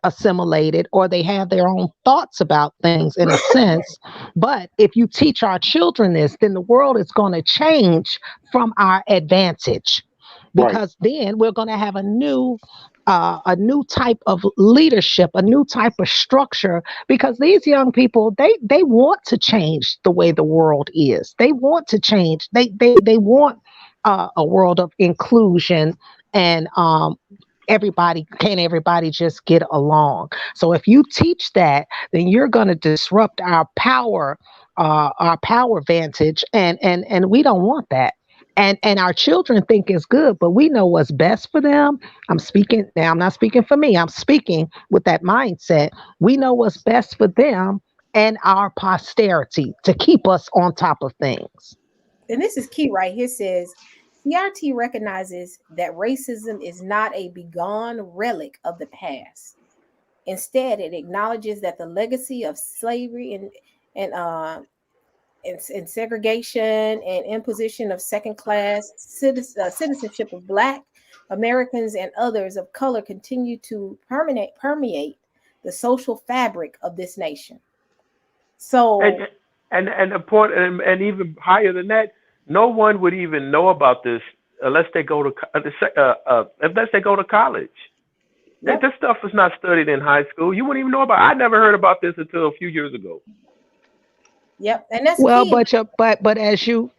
assimilated, or they have their own thoughts about things in a sense. But if you teach our children this, then the world is going to change from our advantage. Because then we're going to have a new type of leadership, a new type of structure, because these young people, they want to change the way the world is. They want to change. They want a world of inclusion and everybody just get along. So if you teach that, then you're going to disrupt our power vantage, and we don't want that. and our children think it's good, but we know what's best for them. I'm speaking now, I'm not speaking for me, I'm speaking with that mindset. We know what's best for them and our posterity to keep us on top of things. And this is key right here. Says CRT recognizes that racism is not a begone relic of the past. Instead, it acknowledges that the legacy of slavery and segregation and imposition of second class citizenship of Black Americans and others of color continue to permeate the social fabric of this nation. And So, and the point, and even higher than that, no one would even know about this unless they go to unless they go to college. yep, This stuff is not studied in high school. You wouldn't even know about. I never heard about this until a few years ago. yep, and that's Well, key. but as you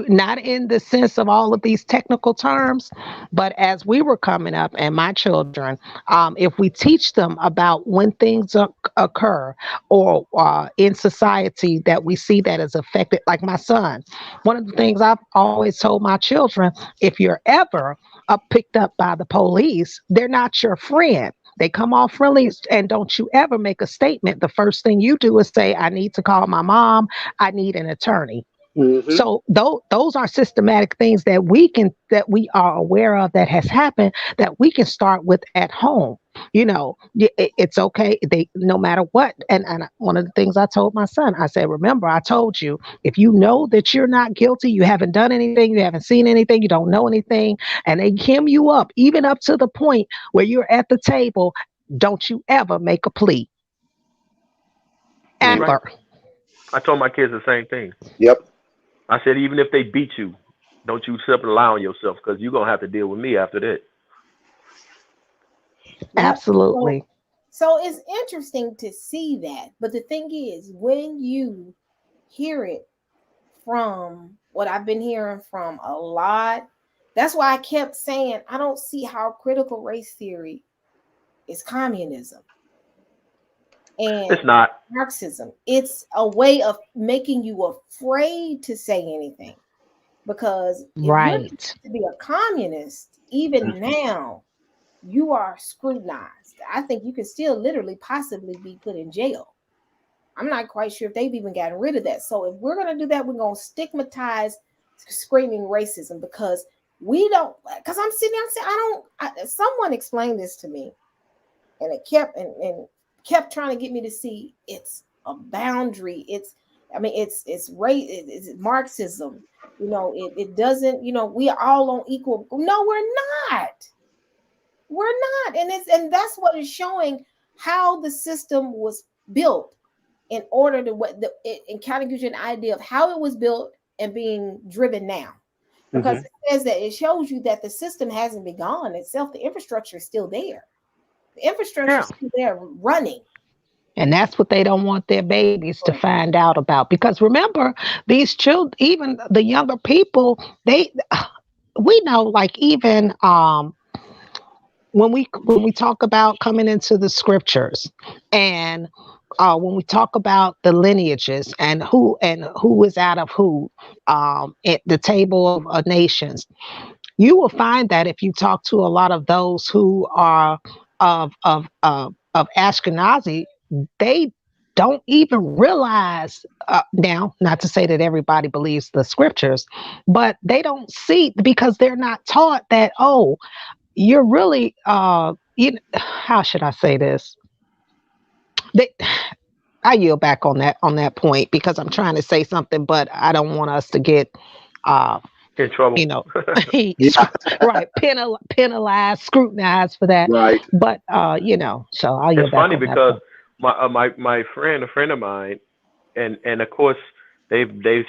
not in the sense of all of these technical terms, but as we were coming up and my children, if we teach them about when things occur or in society that we see that is affected, like my son, one of the things I've always told my children, if you're ever picked up by the police, they're not your friend. They come off friendly, and don't you ever make a statement. The first thing you do is say, I need to call my mom. I need an attorney. Hmm. So those are systematic things that we are aware of that has happened that we can start with at home. It's okay. They no matter what. And one of the things I told my son, I said, remember, I told you, if you know that you're not guilty, you haven't done anything, you haven't seen anything, you don't know anything, and they hem you up, even up to the point where you're at the table, don't you ever make a plea. That's right. Ever. I told my kids the same thing. Yep. I said, even if they beat you, don't you step and lie on yourself because you're gonna have to deal with me after that. Yep. So, Absolutely. so it's interesting to see that. But the thing is, when you hear it from what I've been hearing from a lot, that's why I kept saying I don't see how critical race theory is communism It's and not. Marxism. It's a way of making you afraid to say anything. Because if you're Right. to be a communist, even Mhm. now, you are scrutinized. I think you can still literally possibly be put in jail. I'm not quite sure if they've even gotten rid of that. So if we're going to do that, we're going to stigmatize screaming racism because we don't. Because I'm sitting there saying, someone explained this to me, and it kept trying to get me to see it's a boundary. It's race. It's Marxism. It doesn't. We are all on equal. No, we're not. We're not, and that's what is showing how the system was built in order to and kind of gives you an idea of how it was built and being driven now. Because Hmm. it says that it shows you that the system hasn't been gone itself. The infrastructure is still there. The infrastructure Yeah. is still there running. And that's what they don't want their babies to find out about. Because remember, these children, even the younger people, we know, like even when we talk about coming into the scriptures, and when we talk about the lineages and who is out of who, at the table of nations, you will find that if you talk to a lot of those who are of Ashkenazi, they don't even realize, now, not to say that everybody believes the scriptures, but they don't see because they're not taught that, oh, you're really, how should I say this? They, I yield back on that point because I'm trying to say something, but I don't want us to get uh, In trouble. you know, Yeah. right, penalized, scrutinized for that. Right. But so I'll It's yield back funny on that because point. my friend, a friend of mine, and of course they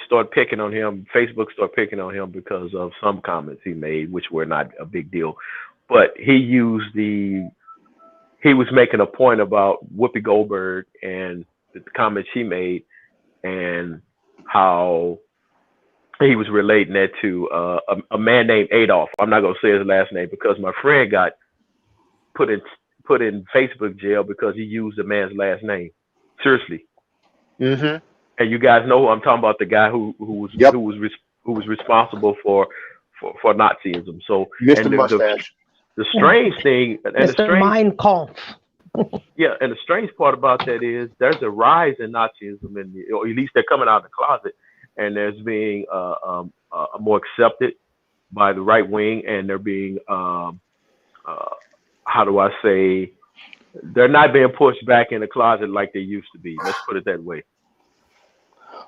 start picking on him. Facebook start picking on him because of some comments he made, which were not a big deal. But he was making a point about Whoopi Goldberg and the comments she made and how he was relating that to a man named Adolf. I'm not gonna say his last name because my friend got put in put in Facebook jail because he used a man's last name. Seriously. Hmm. And you guys know who I'm talking about, the guy who was Yep. who was responsible for Nazism. So, Mr. and Mustache. the strange thing, and the Mr. strange, Mein Kampf. yeah, and the strange part about that is there's a rise in Nazism, or at least they're coming out of the closet, and there's being more accepted by the right wing, and they're being uh, how do I say, they're not being pushed back in the closet like they used to be. Let's put it that way.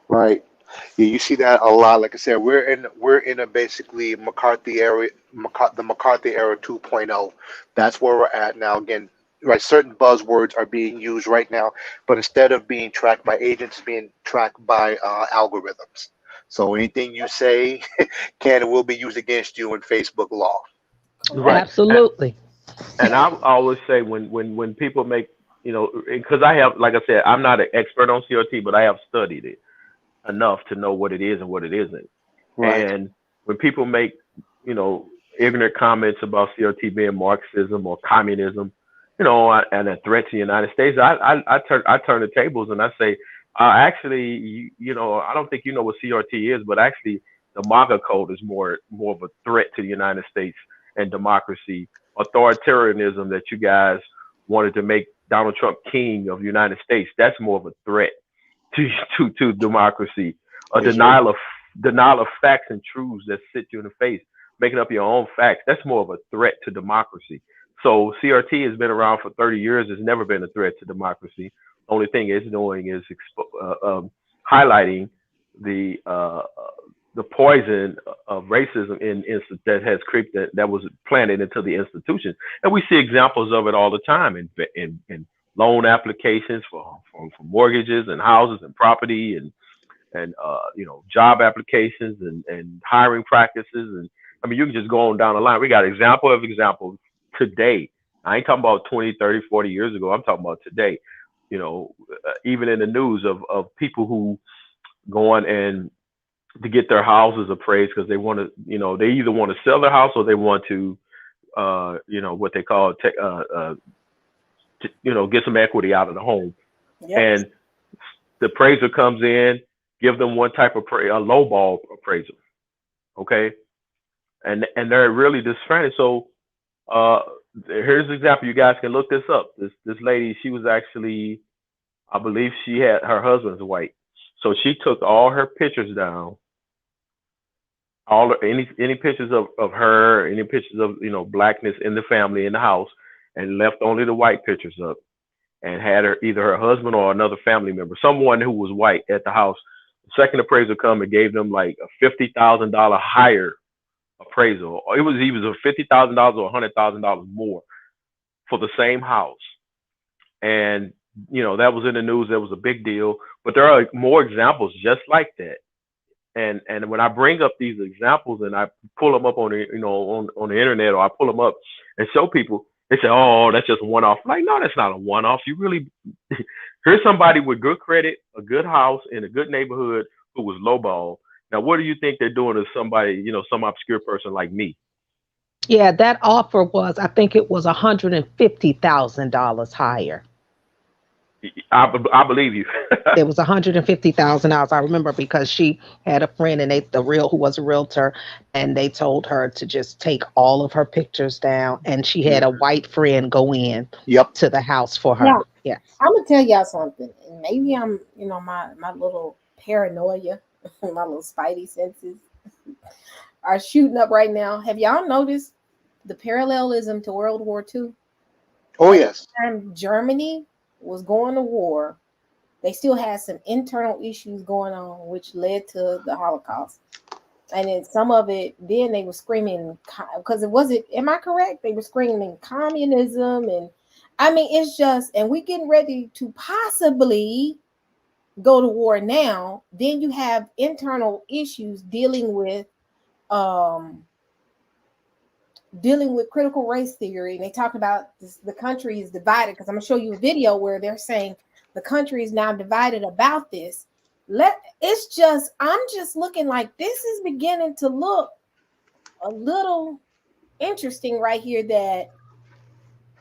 Right. Yeah, you see that a lot. Like I said, we're in a basically McCarthy era, the McCarthy era 2.0. That's where we're at now. Again, right, certain buzzwords are being used right now, but instead of being tracked by agents, it's being tracked by algorithms. So anything you say can and will be used against you in Facebook law. Right. Correct. Absolutely. And I always say when people make, because I have, like I said, I'm not an expert on CRT, but I have studied it enough to know what it is and what it isn't. Right. And when people make, you know, ignorant comments about CRT being Marxism or communism, and a threat to the United States, I turn the tables and I say, actually, I don't think you know what CRT is, but actually, the MAGA code is more of a threat to the United States and democracy. Authoritarianism that you guys wanted to make Donald Trump king of the United States, that's more of a threat to to democracy. A Yes, sir. denial of facts and truths that sit you in the face, making up your own facts. That's more of a threat to democracy. So CRT has been around for 30 years. It's never been a threat to democracy. Only thing it's doing is highlighting the uh, the poison of racism that has creeped that was planted into the institution, and we see examples of it all the time in loan applications for mortgages and houses and property and job applications and hiring practices. And I mean, you can just go on down the line. We got example of examples today. I ain't talking about 20, 30, 40 years ago. I'm talking about today. Even in the news of people who go on and to get their houses appraised because they want to, they either want to sell their house or they want to, what they call, get some equity out of the home. Yep. And the appraiser comes in, give them one type of a low ball appraisal, okay, and they're really disfranchised. So uh, here's an example. You guys can look this up. This lady, she was actually, I believe, she had her husband's white, so she took all her pictures down, any pictures of her, any pictures of blackness in the family in the house, and left only the white pictures up and had either her husband or another family member, someone who was white at the house. The second appraiser come and gave them like a $50,000 higher appraisal. It was either $50,000 or $100,000 more for the same house. And that was in the news. That was a big deal. But there are more examples just like that. And when I bring up these examples and I pull them up on the on the internet, or I pull them up and show people, they say, "Oh, that's just a one-off." I'm like, no, that's not a one-off. You really here's somebody with good credit, a good house in a good neighborhood who was lowball. Now, what do you think they're doing to somebody, some obscure person like me? Yeah, that offer was, I think it was $150,000 higher. I believe you. It was $150,000. I remember because she had a friend and who was a realtor, and they told her to just take all of her pictures down, and she had a white friend go in Yep. to the house for her. Now, Yes. I'm gonna tell y'all something. And maybe I'm, my little paranoia, my little spidey senses are shooting up right now. Have y'all noticed the parallelism to World War II? Oh At the yes. time Germany was going to war, they still had some internal issues going on, which led to the Holocaust. And then some of it, then they were screaming because it wasn't. Am I correct? They were screaming communism, and I mean, it's just, and we getting ready to possibly go to war now. Then you have internal issues um dealing with critical race theory, and they talk about this, the country is divided, because I'm going to show you a video where they're saying the country is now divided about this. I'm just looking like this is beginning to look a little interesting right here. That,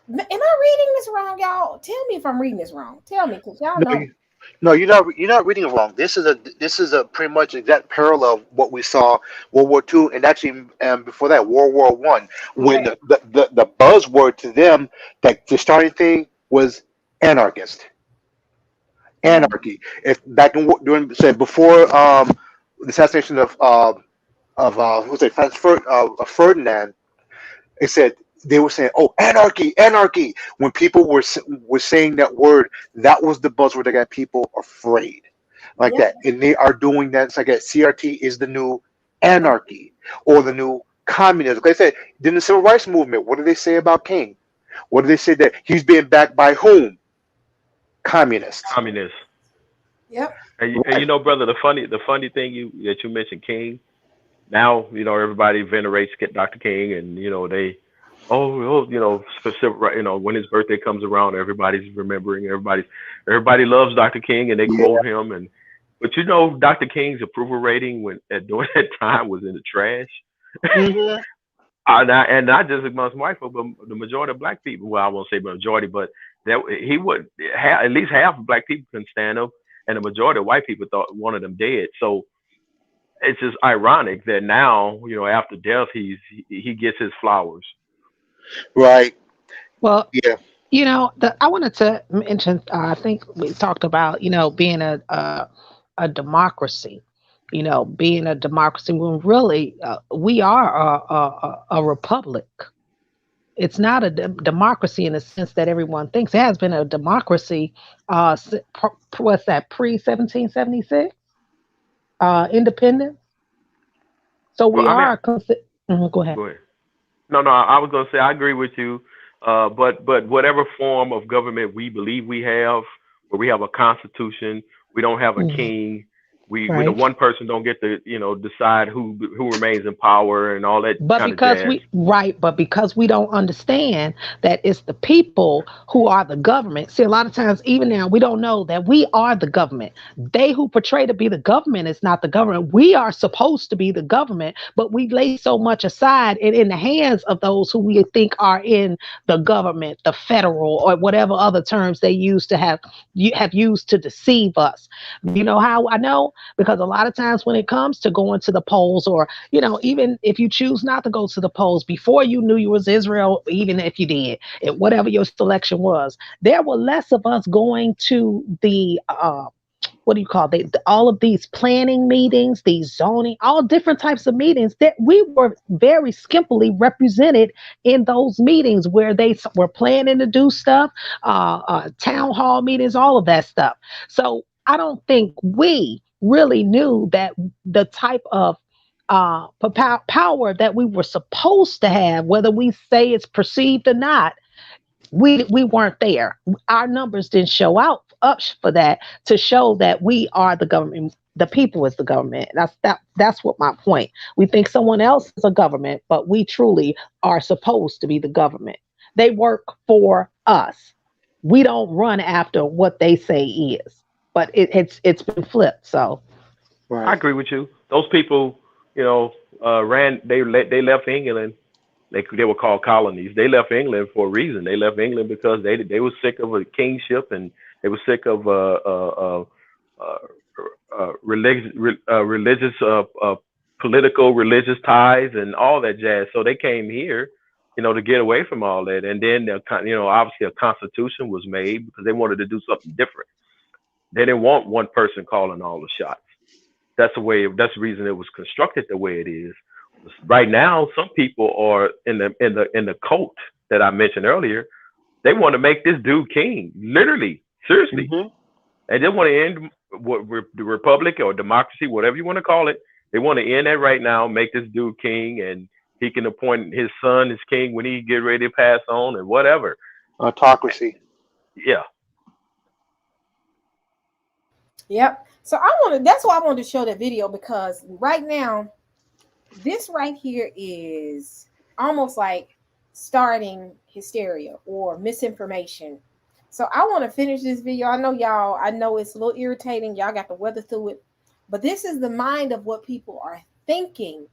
am I reading this wrong, y'all? Tell me if I'm reading this wrong. Tell me, because y'all No, know. No, you're not reading it wrong. This is a pretty much exact parallel of what we saw World War II, and actually before that World War I, when Okay. the buzzword to them, that the starting thing was anarchist, Mhm. anarchy. If back in during say before the assassination of who's it Ferdinand, it said they were saying, "Oh, anarchy, anarchy." When people were saying that word, that was the buzzword that got people afraid, like Yep. that. And they are doing that. It's like that. CRT is the new anarchy or the new communism. Like I said, then the civil rights movement. What do they say about King? What do they say that he's being backed by whom? Communists. Communist. Yep. And Right. you know, brother, the funny thing that you mentioned King. Now, everybody venerates Dr. King, and they, specific, right, when his birthday comes around, everybody's remembering. Everybody loves Dr. King, and they Yeah. quote him. But Dr. King's approval rating during that time was in the trash. Hmm. And not just amongst white folk, but the majority of black people. Well, I won't say majority, but that he would at least half of black people couldn't stand up, and the majority of white people thought one of them dead. So it's just ironic that now, after death, he gets his flowers. Right. Well, Yeah. I wanted to mention. I think we talked about being a democracy. Being a democracy when really we are a republic. It's not a democracy in the sense that everyone thinks. It has been a democracy. What's that? Pre 1776 independence. So Well, we I mean, are. Go ahead. go ahead. No, no, I was gonna say I agree with you. But whatever form of government we believe we have, where we have a constitution, we don't have a Mhm. king. We the Right. one person don't get to decide who remains in power and all that But kind of because jazz. we right, but because we don't understand that it's the people who are the government. See, a lot of times, even now, we don't know that we are the government. They who portray to be the government is not the government. We are supposed to be the government, but we lay so much aside and in the hands of those who we think are in the government, the federal, or whatever other terms they use to have used to deceive us. You know how I know? Because a lot of times when it comes to going to the polls, or even if you choose not to go to the polls before you knew you was Israel, even if you did, whatever your selection was, there were less of us going to the what do you call all of these planning meetings, these zoning, all different types of meetings that we were very skimpily represented in those meetings where they were planning to do stuff, town hall meetings, all of that stuff. So I don't think we really knew that the type of power that we were supposed to have, whether we say it's perceived or not, we weren't there. Our numbers didn't show out up for that to show that we are the government. The people is the government. That's what my point. We think someone else is a government, but we truly are supposed to be the government. They work for us. We don't run after what they say is. But it's been flipped. So I Right. agree with you. Those people, ran. They left England. They were called colonies. They left England for a reason. They left England because they were sick of a kingship, and they were sick of uh, religious, political, religious ties, and all that jazz. So they came here, to get away from all that. And then, obviously a constitution was made because they wanted to do something different. They didn't want one person calling all the shots. That's the reason it was constructed the way it is. Right now, some people are in the cult that I mentioned earlier. They want to make this dude king, literally, seriously. Hmm. And they want to end the republic or democracy, whatever you want to call it. They want to end that right now, make this dude king, and he can appoint his son as king when he get ready to pass on and whatever. Autocracy. Yeah, Yep. So I wanted that's why I wanted to show that video because right now, this right here is almost like starting hysteria or misinformation. So I want to finish this video. I know y'all, I know it's a little irritating. Y'all got to weather through it. But this is the mind of what people are thinking.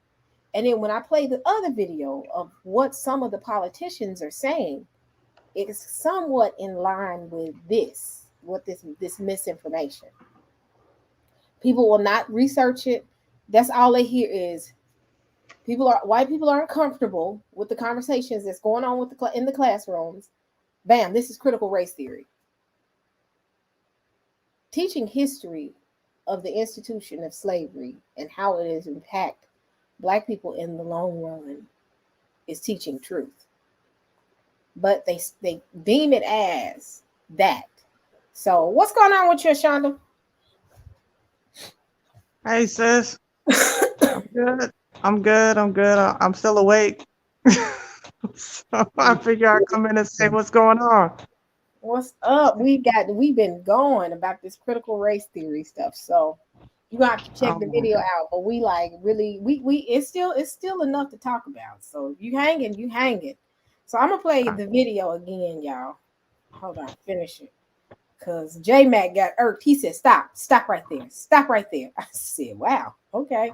And then when I play the other video of what some of the politicians are saying, it is somewhat in line with this. with this misinformation. People will not research it. That's all they hear is white people aren't comfortable with the conversations that's going on with in the classrooms. Bam, this is critical race theory. Teaching history of the institution of slavery and how it has impacted black people in the long run is teaching truth. But they deem it as that. So what's going on with you, Shonda? Hey sis, I'm good. I'm good. I'm good. I'm still awake. So I figure I'd come in and say what's going on. What's up? We've been going about this critical race theory stuff. So you gonna have to check Oh the my video God. out. But we like really we it's still enough to talk about. So you hanging. So I'm gonna play the video again, y'all. Hold on, finish it. Cause J Mac got irked. He said, stop right there. Stop right there. I said, wow, okay.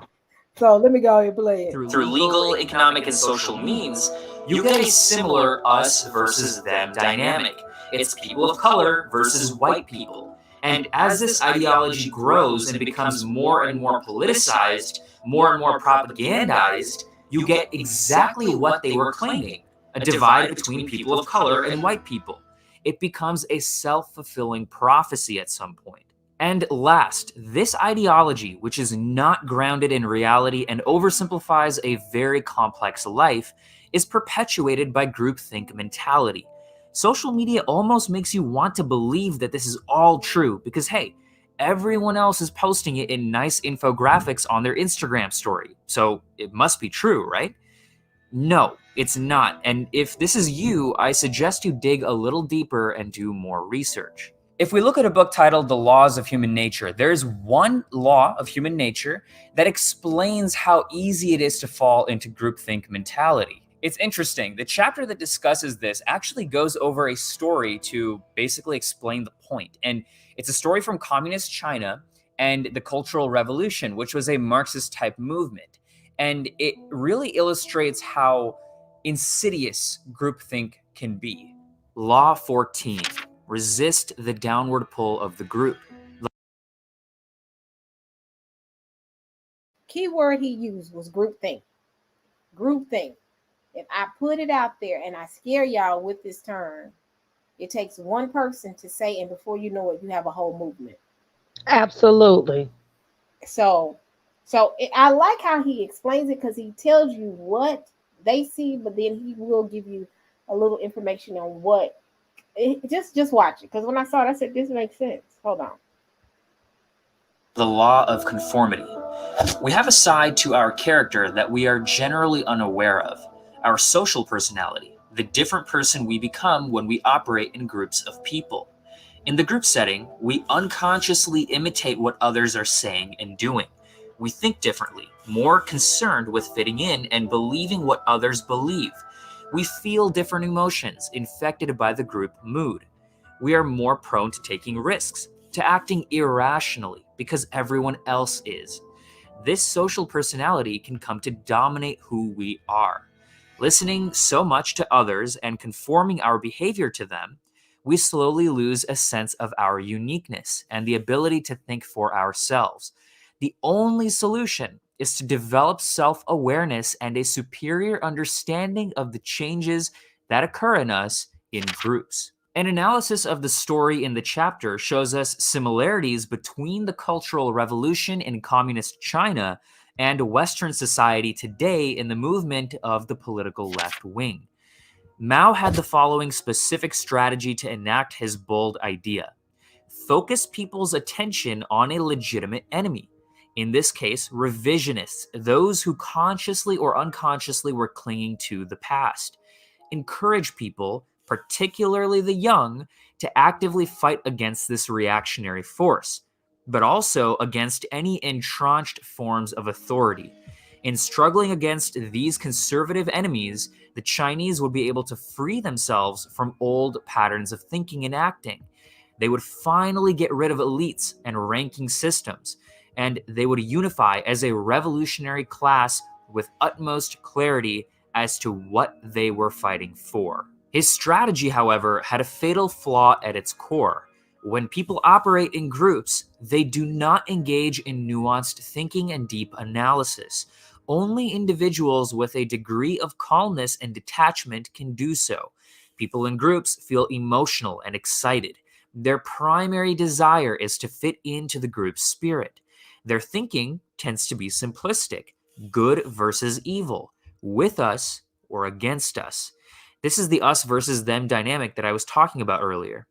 So let me go and play it. Through legal, economic, and social means, you get a similar us versus them dynamic. It's people of color versus white people. And as this ideology grows and becomes more and more politicized, more and more propagandized, you get exactly what they were claiming: a divide between people of color and white people. It becomes a self-fulfilling prophecy at some point. And last, this ideology, which is not grounded in reality and oversimplifies a very complex life, is perpetuated by groupthink mentality. Social media almost makes you want to believe that this is all true because, hey, everyone else is posting it in nice infographics on their Instagram story, so it must be true, right? No, it's not. And if this is you, I suggest you dig a little deeper and do more research. If we look at a book titled The Laws of Human Nature, there's one law of human nature that explains how easy it is to fall into groupthink mentality. It's interesting. The chapter that discusses this actually goes over a story to basically explain the point. And it's a story from communist China and the Cultural Revolution, which was a Marxist type movement. And it really illustrates how insidious groupthink can be. Law 14. Resist the downward pull of the group. Key word he used was groupthink. Groupthink. If I put it out there and I scare y'all with this term, it takes one person to say, and before you know it, you have a whole movement. Absolutely. So, I like how he explains it because he tells you what they see, but then he will give you a little information on what. Just watch it because when I saw it, I said this makes sense. Hold on. The law of conformity. We have a side to our character that we are generally unaware of: our social personality, the different person we become when we operate in groups of people. In the group setting, we unconsciously imitate what others are saying and doing. We think differently, more concerned with fitting in and believing what others believe. We feel different emotions, infected by the group mood. We are more prone to taking risks, to acting irrationally because everyone else is. This social personality can come to dominate who we are. Listening so much to others and conforming our behavior to them, we slowly lose a sense of our uniqueness and the ability to think for ourselves. The only solution is to develop self-awareness and a superior understanding of the changes that occur in us in groups. An analysis of the story in the chapter shows us similarities between the Cultural Revolution in communist China and Western society today in the movement of the political left wing. Mao had the following specific strategy to enact his bold idea: focus people's attention on a legitimate enemy. In this case, revisionists, those who consciously or unconsciously were clinging to the past. Encourage people, particularly the young, to actively fight against this reactionary force, but also against any entrenched forms of authority. In struggling against these conservative enemies, the Chinese would be able to free themselves from old patterns of thinking and acting. They would finally get rid of elites and ranking systems, and they would unify as a revolutionary class with utmost clarity as to what they were fighting for. His strategy, however, had a fatal flaw at its core. When people operate in groups, they do not engage in nuanced thinking and deep analysis. Only individuals with a degree of calmness and detachment can do so. People in groups feel emotional and excited. Their primary desire is to fit into the group's spirit. Their thinking tends to be simplistic, good versus evil, with us or against us. This is the us versus them dynamic that I was talking about earlier.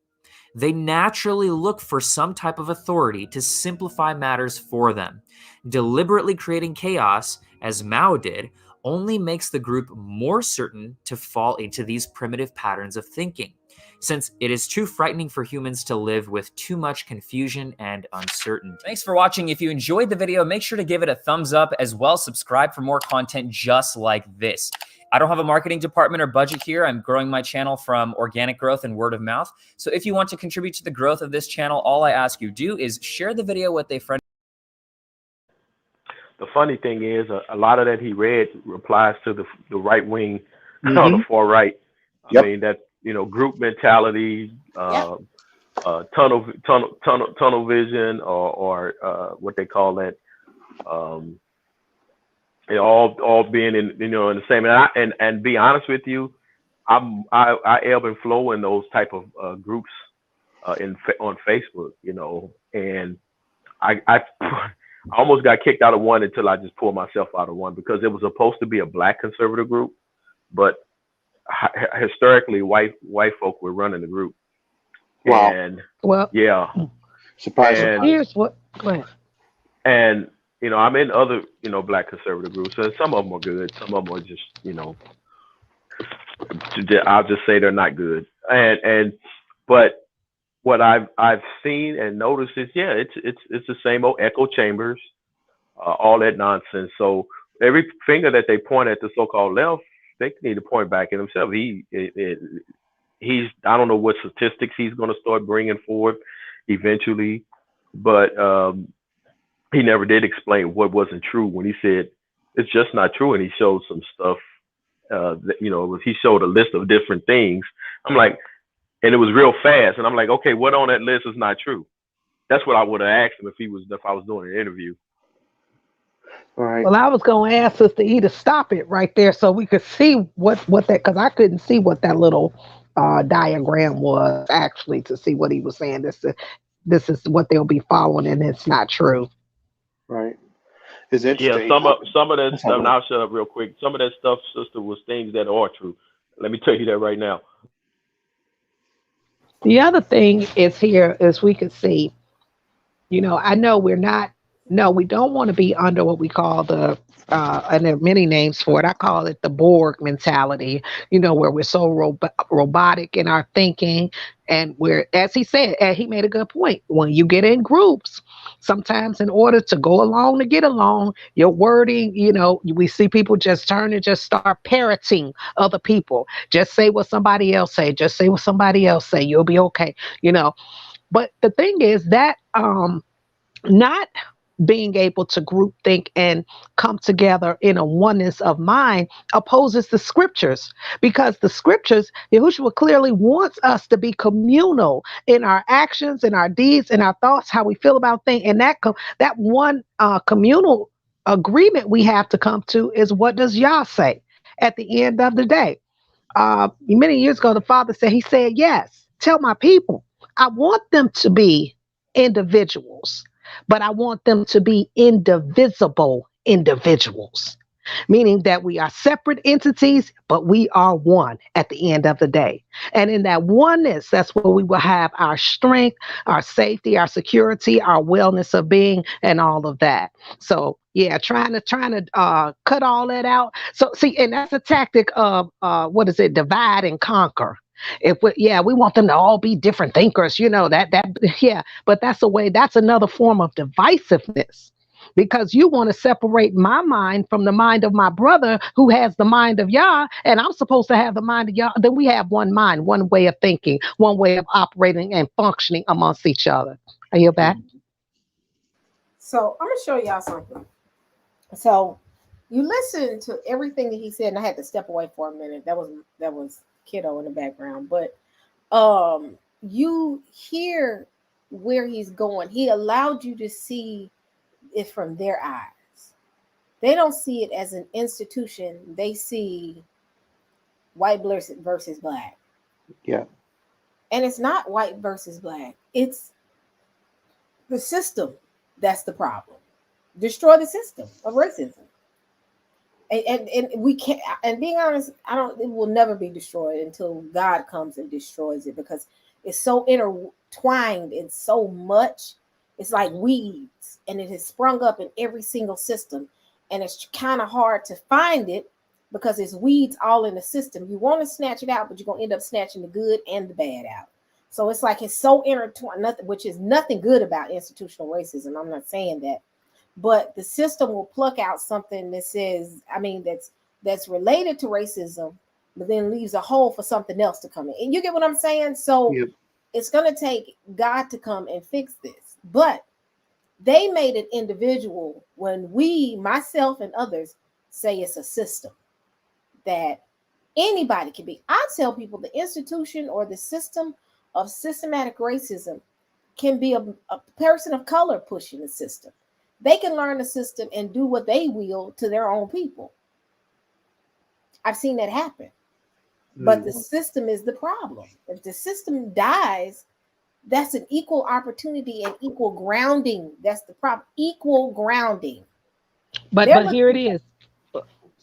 They naturally look for some type of authority to simplify matters for them. Deliberately creating chaos, as Mao did, only makes the group more certain to fall into these primitive patterns of thinking, since it is too frightening for humans to live with too much confusion and uncertainty. Thanks for watching. If you enjoyed the video, make sure to give it a thumbs up, as well subscribe for more content just like this. I don't have a marketing department or budget here. I'm growing my channel from organic growth and word of mouth. So if you want to contribute to the growth of this channel, all I ask you do is share the video with a friend. The funny thing is, a lot of that he read applies to the right wing or Mm-hmm. the far right. I Yep. mean, that, group mentality, Yep. tunnel vision, or what they call that. All being in in the same. And be honest with you, I ebb and flow in those type of groups on Facebook, and I almost got kicked out of one until I just pulled myself out of one, because it was supposed to be a black conservative group, but historically white folk were running the group. Wow. And Well, yeah, Surprising. and here's what. Go ahead. and I'm in other black conservative groups, and some of them are good, some of them are just I'll just say they're not good. But what I've seen and noticed is, yeah, it's the same old echo chambers, all that nonsense. So every finger that they point at the so-called left, they need to point back at himself. He's I don't know what statistics he's going to start bringing forward eventually, but he never did explain what wasn't true when he said it's just not true, and he showed some stuff. He showed a list of different things. I'm like, and it was real fast, and I'm like, okay, what on that list is not true? That's what I would have asked him if I was doing an interview. All right. Well, I was going to ask Sister E to stop it right there so we could see what that, because I couldn't see what that little diagram was actually, to see what he was saying. This is what they'll be following, and it's not true. Right. It's Yeah, interesting. some of that Let's stuff. have And a- I'll shut up real quick. Some of that stuff, sister, was things that are true. Let me tell you that right now. The other thing is here, as we could see, I know we're not, no, we don't want to be under what we call the, and there are many names for it. I call it the Borg mentality, where we're so robotic in our thinking. And we're, as he said, and he made a good point, when you get in groups, sometimes in order to go along to get along, your wording, we see people just turn and just start parroting other people. Just say what somebody else say. Just say what somebody else say. You'll be okay. But the thing is that not being able to group think and come together in a oneness of mind opposes the scriptures, because the scriptures, Yahushua clearly wants us to be communal in our actions, in our deeds, in our thoughts, how we feel about things. And that one communal agreement we have to come to is, what does Yah say at the end of the day? Many years ago, the Father said, he said, yes, tell my people, I want them to be individuals, but I want them to be indivisible individuals, meaning that we are separate entities, but we are one at the end of the day. And in that oneness, that's where we will have our strength, our safety, our security, our wellness of being, and all of that. So yeah, trying to cut all that out. So see, and that's a tactic of what is it? Divide and conquer. We want them to all be different thinkers, yeah, but that's another form of divisiveness, because you want to separate my mind from the mind of my brother who has the mind of Yah, and I'm supposed to have the mind of Yah. Then we have one mind, one way of thinking, one way of operating and functioning amongst each other. Are you back? So I'm gonna show y'all something. So you listen to everything that he said, and I had to step away for a minute. That was kiddo in the background, but you hear where he's going. He allowed you to see it from their eyes. They don't see it as an institution. They see white versus black. Yeah. And it's not white versus black. It's the system that's the problem. Destroy the system of racism. And we can't, and being honest, I don't, it will never be destroyed until God comes and destroys it, because it's so intertwined in so much. It's like weeds, and it has sprung up in every single system, and it's kind of hard to find it because it's weeds all in the system. You want to snatch it out, but you're gonna end up snatching the good and the bad out. So it's like it's so intertwined, nothing, which is nothing good about institutional racism. I'm not saying that, but the system will pluck out something that says, I mean, that's related to racism, but then leaves a hole for something else to come in. And you get what I'm saying? So Yep. it's going to take God to come and fix this. But they made it individual when we, myself and others, say it's a system that anybody can be. I tell people the institution or the system of systematic racism can be a person of color pushing the system. They can learn the system and do what they will to their own people. I've seen that happen. But the system is the problem. If the system dies, that's an equal opportunity and equal grounding. That's the problem. Equal grounding. But here it is,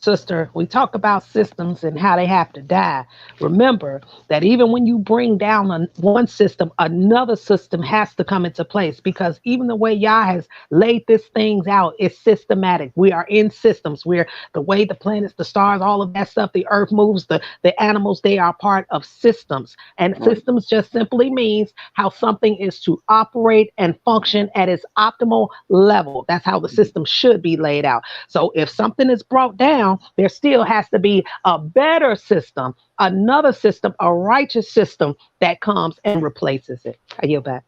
sister. We talk about systems and how they have to die. Remember that even when you bring down one system, another system has to come into place, because even the way Yah has laid this things out is systematic. We are in systems. We're the way the planets, the stars, all of that stuff, the earth moves, the animals, they are part of systems. And systems just simply means how something is to operate and function at its optimal level. That's how the system should be laid out. So if something is brought down, there still has to be a better system, another system, a righteous system that comes and replaces it. I yield back.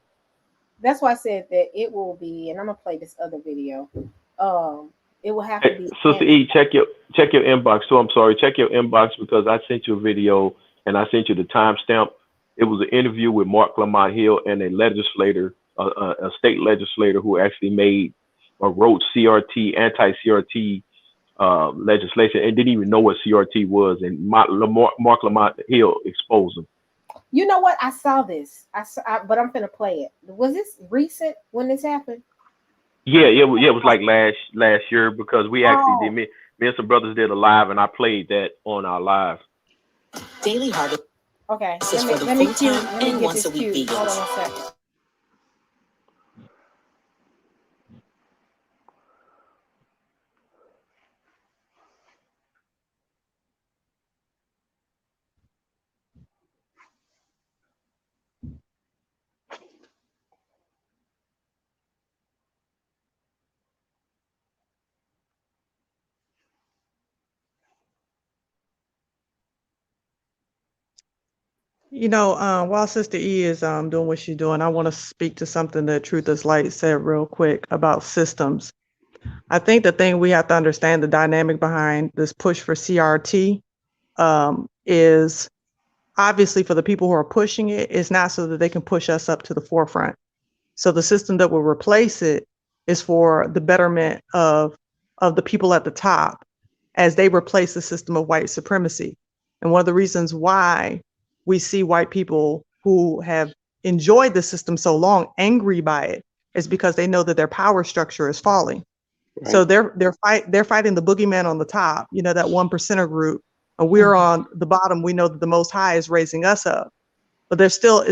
That's why I said that it will be, and I'm gonna play this other video. It will have to Hey, be. Sister E, check your inbox. So I'm sorry, check your inbox because I sent you a video and I sent you the timestamp. It was an interview with Mark Lamont Hill and a legislator, a state legislator who actually made or wrote CRT, anti-CRT legislation, and didn't even know what CRT was. And Mark Lamont Hill exposed him. You know what? I saw this. But I'm gonna play it. Was this recent when this happened? Yeah, it was like last year because we actually Oh, did me and some brothers did a live and I played that on our live. Daily harvest okay. is for the full-time Let me and get this once-a-week cue. Hold on vegans. one second. While Sister E is doing what she's doing, I want to speak to something that Truth is Light said real quick about systems. I think the thing we have to understand, the dynamic behind this push for CRT, is obviously for the people who are pushing it, it's not so that they can push us up to the forefront. So the system that will replace it is for the betterment of the people at the top as they replace the system of white supremacy. And one of the reasons why we see white people who have enjoyed the system so long angry by it is because they know that their power structure is falling. So Right. they're fighting the boogeyman on the top, that 1%er group, and we're on the bottom. We know that the Most High is raising us up, but it's still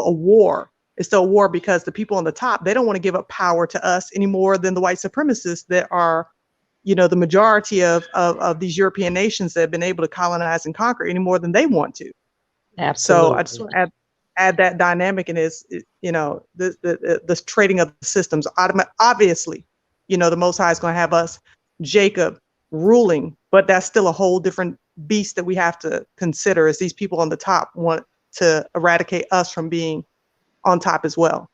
a war. It's still a war because the people on the top, they don't want to give up power to us any more than the white supremacists that are, the majority of these European nations that have been able to colonize and conquer any more than they want to. So I just Absolutely. want to add that dynamic in this trading of the systems. Obviously, the Most High is going to have us, Jacob, ruling, but that's still a whole different beast that we have to consider as these people on the top want to eradicate us from being on top as well.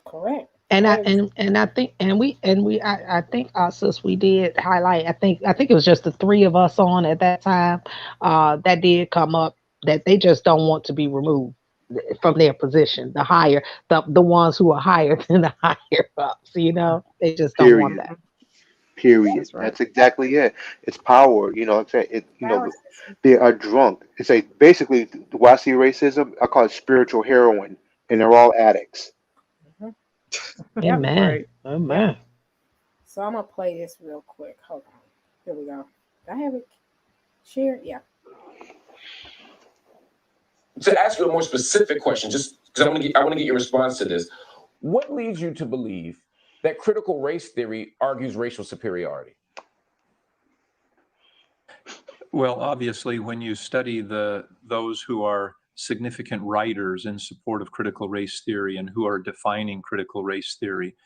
correct. And I That is and I think I think sis, we did highlight. I think it was just the three of us on at that time. That did come up that they just don't want to be removed. from their position, the ones who are higher than the higher ups. They just don't want Period. that. Period. That's right. That's exactly it. It's power. I'm saying it. Power system. They are drunk. It's like basically why I see racism. I call it spiritual heroin, and they're all addicts. Mhm. Yep. Amen. Right. Yep. Amen. So I'm gonna play this real quick. Hold on. Here we go. Do I have it shared? Yeah. To ask you a more specific question, just because I want to get your response to this. What leads you to believe that critical race theory argues racial superiority? Well, obviously, when you study those who are significant writers in support of critical race theory and who are defining critical race theory,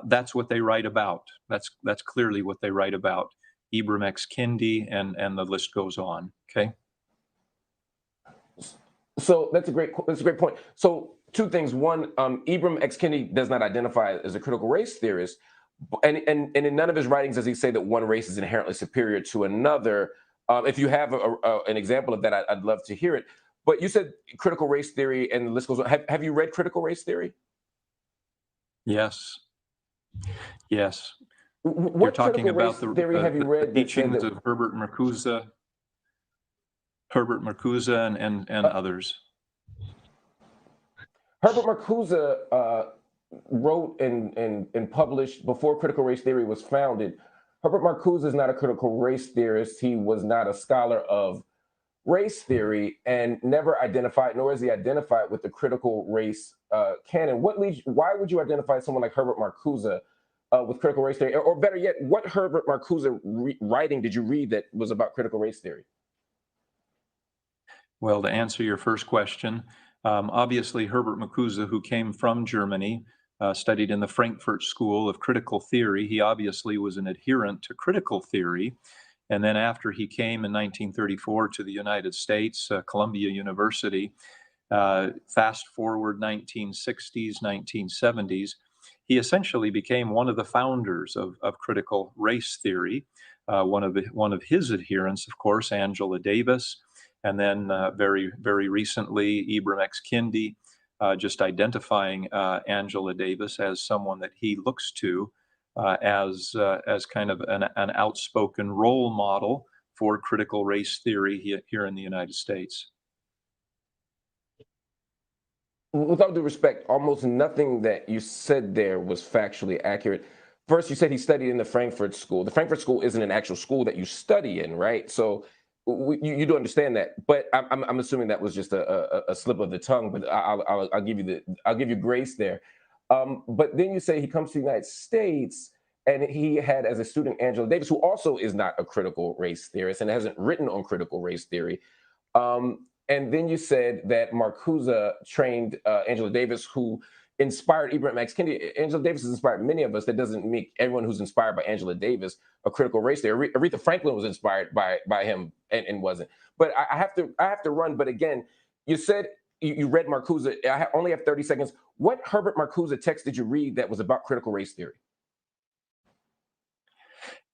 that's what they write about. That's clearly what they write about. Ibram X. Kendi, and the list goes on. Okay. So that's a great point. So two things. One, Ibram X. Kendi does not identify as a critical race theorist, and in none of his writings does he say that one race is inherently superior to another. If you have an example of that, I'd love to hear it. But you said critical race theory, and the list goes on. Have you read critical race theory? Yes. Yes. You're What talking critical about race theory have you the read that said teachings that of Herbert Marcuse, and others. Herbert Marcuse wrote and published before critical race theory was founded? Herbert Marcuse is not a critical race theorist. He was not a scholar of race theory and never identified, nor is he identified with the critical race canon. Why would you identify someone like Herbert Marcuse with critical race theory? Or better yet, what Herbert Marcuse writing did you read that was about critical race theory? Well, to answer your first question, obviously Herbert Marcuse, who came from Germany, studied in the Frankfurt School of Critical Theory. He obviously was an adherent to critical theory. And then after he came in 1934 to the United States, Columbia University, fast forward 1960s, 1970s, he essentially became one of the founders of critical race theory. One of his adherents, of course, Angela Davis, and then very, very recently, Ibram X. Kendi, just identifying Angela Davis as someone that he looks to as kind of an outspoken role model for critical race theory here in the United States. With all due respect, almost nothing that you said there was factually accurate. First, you said he studied in the Frankfurt School. The Frankfurt School isn't an actual school that you study in, right? So you do understand that. But I'm assuming that was just a slip of the tongue. But I'll give you grace there. But then you say he comes to the United States, and he had as a student Angela Davis, who also is not a critical race theorist and hasn't written on critical race theory. And then you said that Marcuse trained Angela Davis, who inspired Ibram X. Kendi. Angela Davis has inspired many of us. That doesn't make everyone who's inspired by Angela Davis a critical race theory. Aretha Franklin was inspired by him and wasn't. But I have to run. But again, you said you read Marcuse. I only have 30 seconds. What Herbert Marcuse text did you read that was about critical race theory?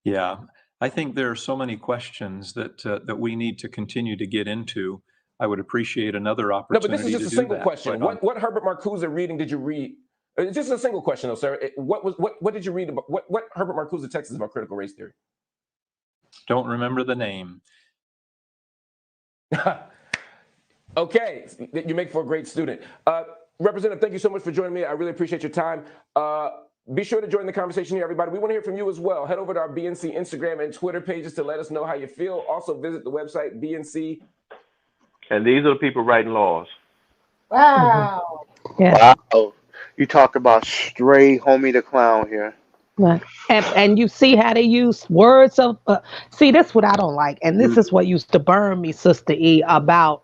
Yeah, I think there are so many questions that we need to continue to get into. I would appreciate another opportunity. No, but this is just a single question. But, what Herbert Marcuse reading did you read? It's just a single question, though, sir. What did you read about? What Herbert Marcuse text is about critical race theory? Don't remember the name. Okay, you make for a great student. Representative, thank you so much for joining me. I really appreciate your time. Be sure to join the conversation here, everybody. We want to hear from you as well. Head over to our BNC Instagram and Twitter pages to let us know how you feel. Also visit the website, BNC. And these are the people writing laws. Wow. Yeah. Wow. You talk about stray homie the clown here. Right. And you see how they use words of see, this what I don't like, and this is what used to burn me, Sister E, about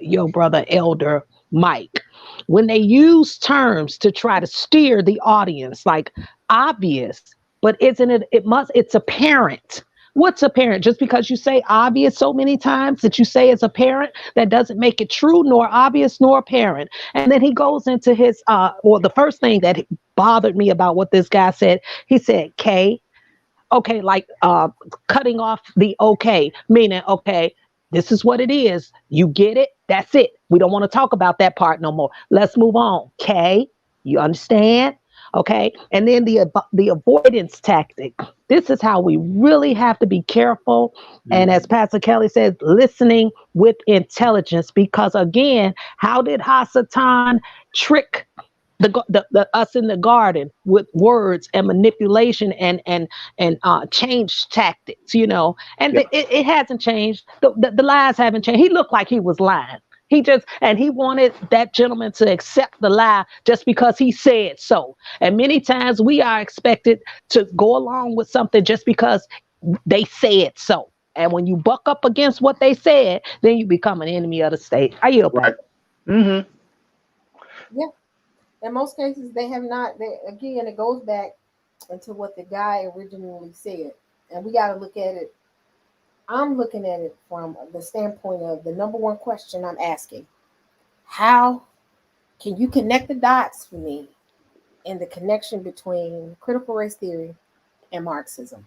your brother Elder Mike, when they use terms to try to steer the audience, like obvious, but isn't it? It's apparent. What's apparent? Just because you say obvious so many times that you say it's apparent, that doesn't make it true, nor obvious, nor apparent. And then he goes into his well, the first thing that bothered me about what this guy said, he said K. Okay, like cutting off the okay, meaning okay, This is what it is. You get it? That's it. We don't want to talk about that part no more. Let's move on. Okay? You understand? Okay? And then the avoidance tactic. This is how we really have to be careful. And as Pastor Kelly says, listening with intelligence. Because again, how did Hasatan trick the us in the garden with words and manipulation and change tactics, and Yeah. it hasn't changed. The lies haven't changed. He looked like he was lying. He wanted that gentleman to accept the lie just because he said so. And many times we are expected to go along with something just because they said so. And when you buck up against what they said, then you become an enemy of the state. I yield back. Right. Mm-hmm. Yeah. In most cases, they have not. Again, it goes back into what the guy originally said, and we got to look at it. I'm looking at it from the standpoint of the number one question I'm asking: how can you connect the dots for me in the connection between critical race theory and Marxism?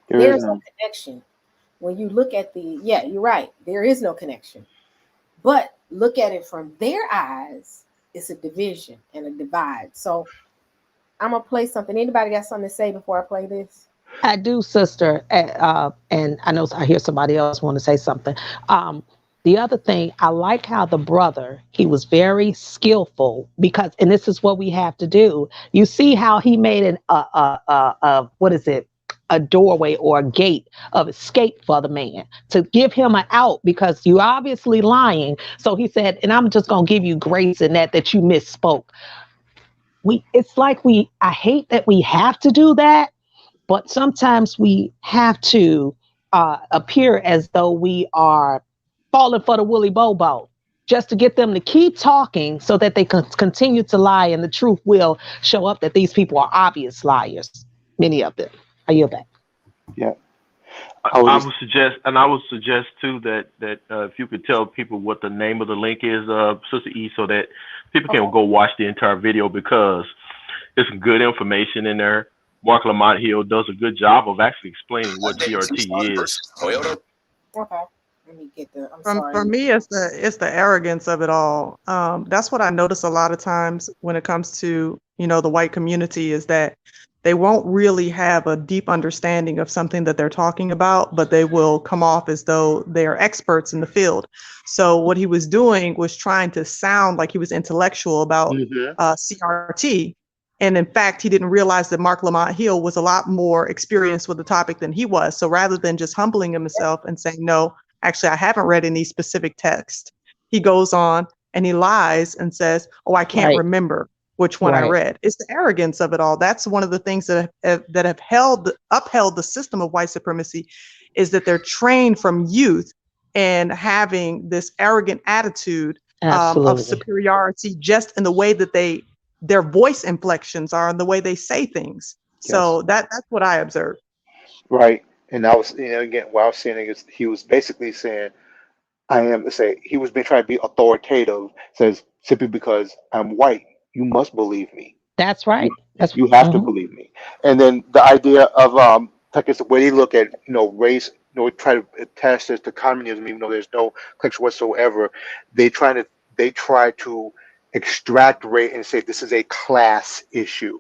There is There's no none. connection when you look at the. Yeah, you're right. There is no connection. But look at it from their eyes, it's a division and a divide. So I'm gonna play something. Anybody got something to say before I play this? I do, sister, and I know I hear somebody else want to say something. Um, the other thing, I like how the brother, he was very skillful because, and this is what we have to do. You see how he made what is it? A doorway or a gate of escape for the man to give him an out because you obviously lying. So he said, and I'm just gonna give you grace in that you misspoke. It's like I hate that we have to do that, but sometimes we have to appear as though we are falling for the woolly bobo just to get them to keep talking so that they can continue to lie and the truth will show up that these people are obvious liars, many of them. I yield back. Yeah. I, I was I just would suggest, too that if you could tell people what the name of the link is, Sister E, so that people can go watch the entire video because there's some good information in there. Mark Lamont Hill does a good job of actually explaining what CRT is. Okay. Let me get the. I'm For sorry. me, it's the arrogance of it all. That's what I notice a lot of times when it comes to the white community is that they won't really have a deep understanding of something that they're talking about, but they will come off as though they are experts in the field. So what he was doing was trying to sound like he was intellectual about hmm CRT. And in fact, he didn't realize that Mark Lamont Hill was a lot more experienced with the topic than he was. So rather than just humbling himself and saying, no, actually, I haven't read any specific text, he goes on and he lies and says, oh, I can't Right, remember which one I right. read. It's the arrogance of it all. That's one of the things that have upheld the system of white supremacy is that they're trained from youth and having this arrogant attitude of Absolutely. superiority just in the way that their voice inflections are and the way they say things. Yes. So that's what I observed. Right. And I was, again, what I was saying is he was basically saying, I am, say, he was being trying to be authoritative, says, simply because I'm white, you must believe me. That's You, right. That's you have to mhm. believe me. And then the idea of, like I said, when you look at, race, try to attach this to communism, even though there's no connection whatsoever, they try to, they try to extract race and say this is a class issue.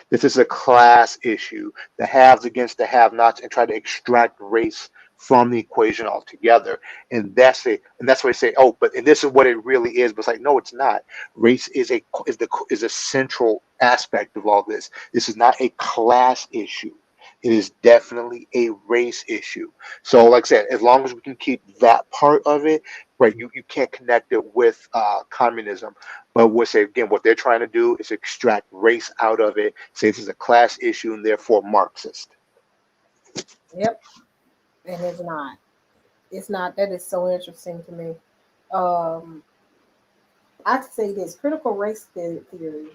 This is a class issue, the haves against the have-nots, and try to extract race from the equation altogether. And that's why they say, oh, but and this is what it really is. But it's like, no, it's not. Race is a central aspect of all this. This is not a class issue. It is definitely a race issue. So, like I said, as long as we can keep that part of it, right, you can't connect it with communism. But we'll say again, what they're trying to do is extract race out of it, say this is a class issue and therefore Marxist. Yep. And it's not. It's not. That is so interesting to me. Um, I could say this: critical race theory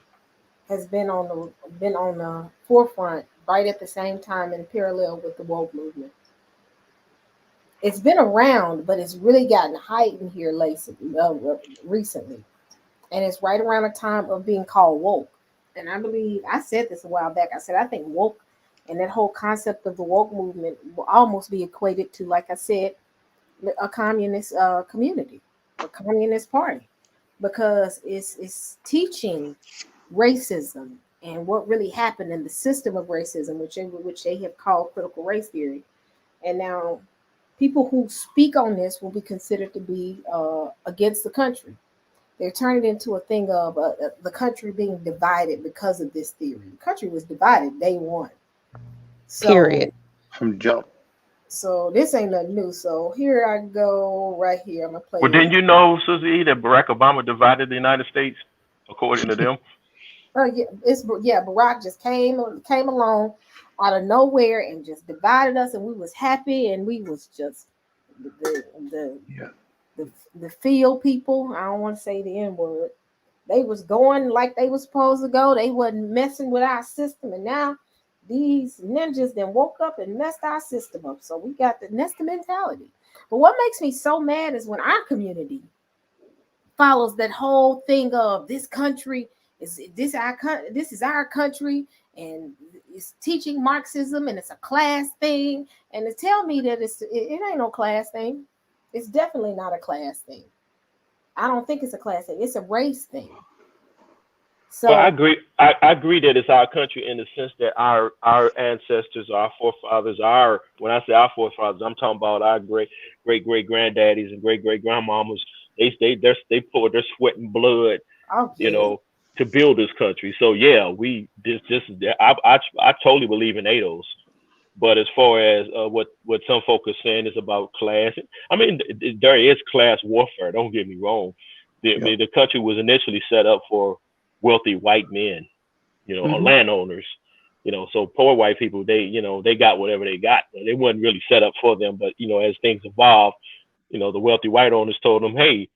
has been on the forefront right at the same time in parallel with the woke movement. It's been around, but it's really gotten heightened here recently, and it's right around the time of being called woke. And I believe I said this a while back. I said I think woke and that whole concept of the woke movement will almost be equated to, like I said, a communist community, a communist party, because it's teaching racism and what really happened in the system of racism, which they have called critical race theory. And now, people who speak on this will be considered to be against the country. They're turning it into a thing of the country being divided because of this theory. The country was divided day one. So, Period. From jump. so this ain't nothing new. So here I go right here. I'm gonna play Well, this. didn't you know, Susie, that Barack Obama divided the United States, according to them? Oh yeah, Barack just came along out of nowhere and just divided us, and we was happy, and we was just the the Yeah. the field people. I don't want to say the N word. They was going like they was supposed to go. They wasn't messing with our system, and now these ninjas then woke up and messed our system up. So we got the nesta mentality. But what makes me so mad is when our community follows that whole thing of this country this is our country, and it's teaching Marxism, and it's a class thing, and to tell me that it ain't no class thing. It's definitely not a class thing. I don't think it's a class thing. It's a race thing. Well, I So agree. I agree that it's our country in the sense that our ancestors, our forefathers, our when I say our forefathers, I'm talking about our great granddaddies and great grandmamas. They poured their sweat and blood, oh you yeah, know, to build this country. So yeah, we this I totally believe in ADOS. But as far as what some folk are saying is about class, I mean, there is class warfare. Don't get me wrong. I Yeah. mean, the country was initially set up for wealthy white men, or Hmm. landowners. So poor white people, they got whatever they got. They wasn't really set up for them. But as things evolved, the wealthy white owners told them, hey,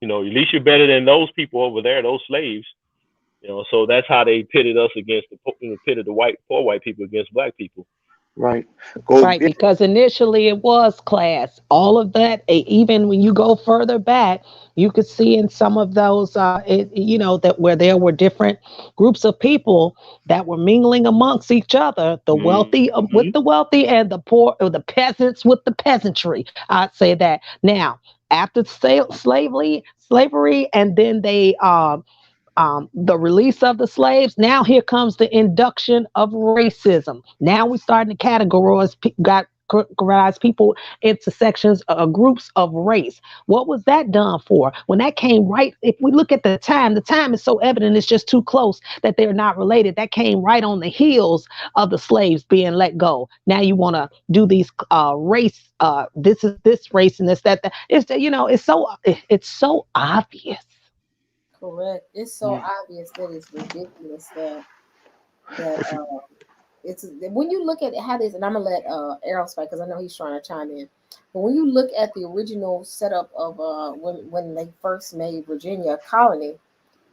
at least you're better than those people over there, those slaves. So that's how they pitted us against pitted the poor white people against black people. Right. Goes. Right, Yeah. because initially it was class. All of that, even when you go further back, you could see in some of those, that where there were different groups of people that were mingling amongst each other, the wealthy with Mm-hmm. the wealthy and the poor, or the peasants with the peasantry. I'd say that. Now, after slavery, and then the release of the slaves. Now here comes the induction of racism. Now we're starting to categorize people into sections, groups of race. What was that done for? When that came right, if we look at the time is so evident, it's just too close that they're not related. That came right on the heels of the slaves being let go. Now you want to do these race, this is this race and this, that. It's so obvious. correct. It's so Yeah. obvious that it's ridiculous that it's when you look at how this, and I'm gonna let Errol speak because I know he's trying to chime in. But when you look at the original setup of when they first made Virginia a colony,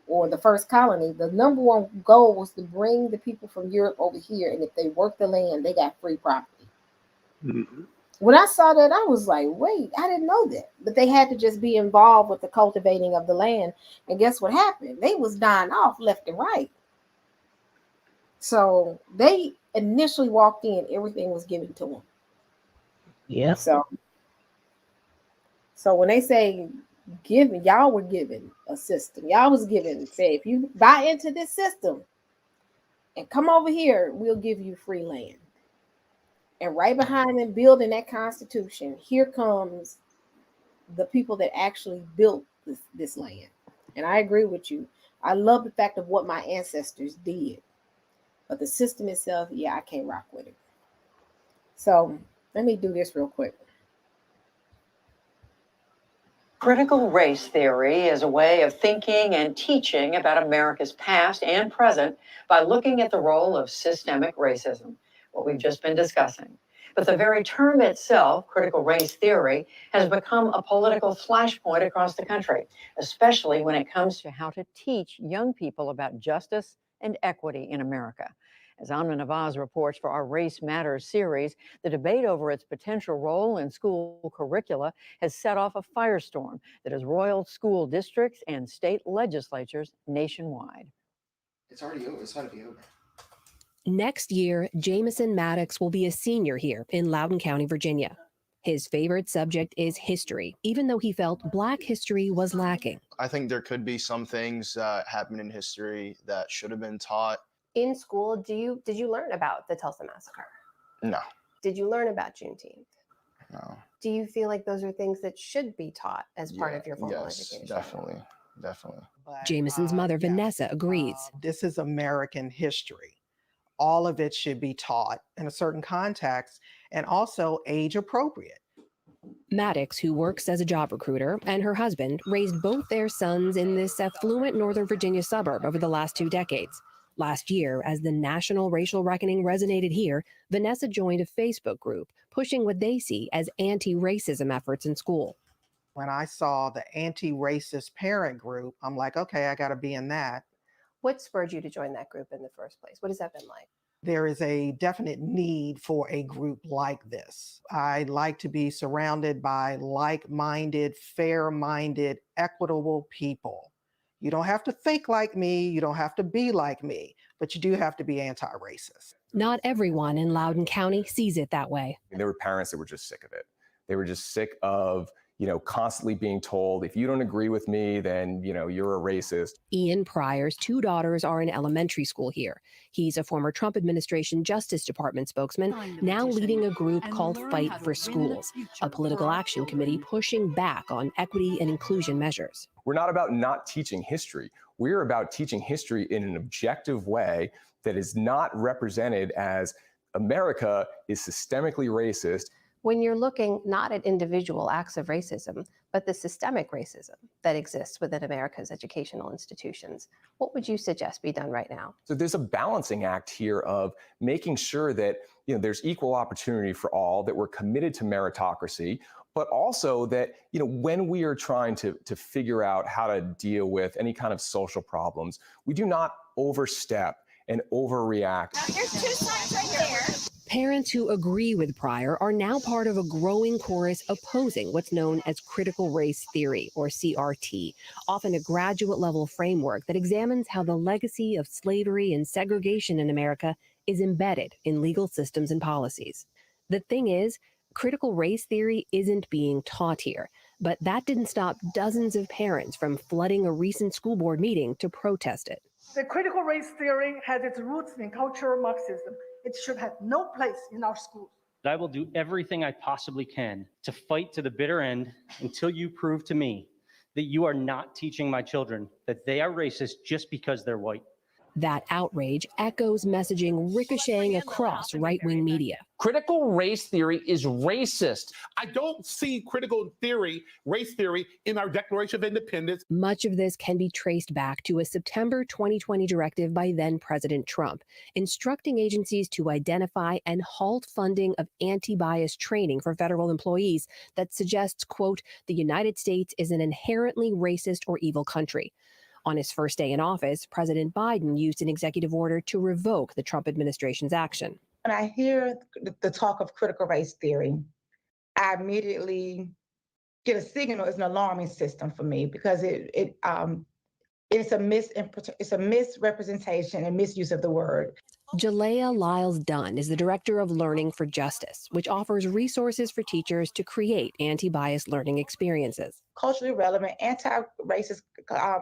or the first colony, the number one goal was to bring the people from Europe over here, and if they worked the land, they got free property. Hmm. When I saw that, I was like, wait, I didn't know that. But they had to just be involved with the cultivating of the land. And guess what happened? They was dying off left and right. So they initially walked in, everything was given to them. Yeah. So when they say given, y'all were given a system. Y'all was given, say, if you buy into this system and come over here, we'll give you free land. And right behind them building that constitution, here comes the people that actually built this land. And I agree with you. I love the fact of what my ancestors did. But the system itself, yeah, I can't rock with it. So let me do this real quick. Critical race theory is a way of thinking and teaching about America's past and present by looking at the role of systemic racism, what we've just been discussing. But the very term itself, critical race theory, has become a political flashpoint across the country, especially when it comes to how to teach young people about justice and equity in America. As Amna Nawaz reports for our Race Matters series, the debate over its potential role in school curricula has set off a firestorm that has roiled school districts and state legislatures nationwide. It's already over. It's got to be over. Next year, Jameson Maddox will be a senior here in Loudoun County, Virginia. His favorite subject is history, even though he felt Black history was lacking. I think there could be some things that happened in history that should have been taught. In school, did you learn about the Tulsa Massacre? No. Did you learn about Juneteenth? No. Do you feel like those are things that should be taught as part of your formal education? Definitely. Jameson's mother, Vanessa, agrees. This is American history. All of it should be taught in a certain context and also age appropriate. Maddox, who works as a job recruiter, and her husband raised both their sons in this affluent Northern Virginia suburb over the last 2 decades. Last year, as the national racial reckoning resonated here, Vanessa joined a Facebook group pushing what they see as anti-racism efforts in school. When I saw the anti-racist parent group, I'm like, okay, I got to be in that. What spurred you to join that group in the first place? What has that been like? There is a definite need for a group like this. I like to be surrounded by like-minded, fair-minded, equitable people. You don't have to think like me, you don't have to be like me, but you do have to be anti-racist. Not everyone in Loudoun County sees it that way. There were parents that were just sick of it. They were just sick of, constantly being told, if you don't agree with me, then, you're a racist. Ian Pryor's 2 daughters are in elementary school here. He's a former Trump administration Justice Department spokesman, now leading a group called Fight for Schools, a political action committee pushing back on equity and inclusion measures. We're not about not teaching history. We're about teaching history in an objective way that is not represented as America is systemically racist. When you're looking not at individual acts of racism, but the systemic racism that exists within America's educational institutions, what would you suggest be done right now? So there's a balancing act here of making sure that there's equal opportunity for all, that we're committed to meritocracy, but also that when we are trying to figure out how to deal with any kind of social problems, we do not overstep and overreact. There's 2 signs right there. Parents who agree with Pryor are now part of a growing chorus opposing what's known as critical race theory, or CRT, often a graduate-level framework that examines how the legacy of slavery and segregation in America is embedded in legal systems and policies. The thing is, critical race theory isn't being taught here, but that didn't stop dozens of parents from flooding a recent school board meeting to protest it. The critical race theory has its roots in cultural Marxism. It should have no place in our schools. I will do everything I possibly can to fight to the bitter end until you prove to me that you are not teaching my children that they are racist just because they're white. That outrage echoes messaging ricocheting across right-wing media. Critical race theory is racist. I don't see critical race theory, in our Declaration of Independence. Much of this can be traced back to a September 2020 directive by then-President Trump, instructing agencies to identify and halt funding of anti-bias training for federal employees that suggests, quote, the United States is an inherently racist or evil country. On his first day in office, President Biden used an executive order to revoke the Trump administration's action. When I hear the talk of critical race theory, I immediately get a signal. It's an alarming system for me because it's a misrepresentation and misuse of the word. Jalea Lyles Dunn is the Director of Learning for Justice, which offers resources for teachers to create anti-bias learning experiences. Culturally relevant, anti-racist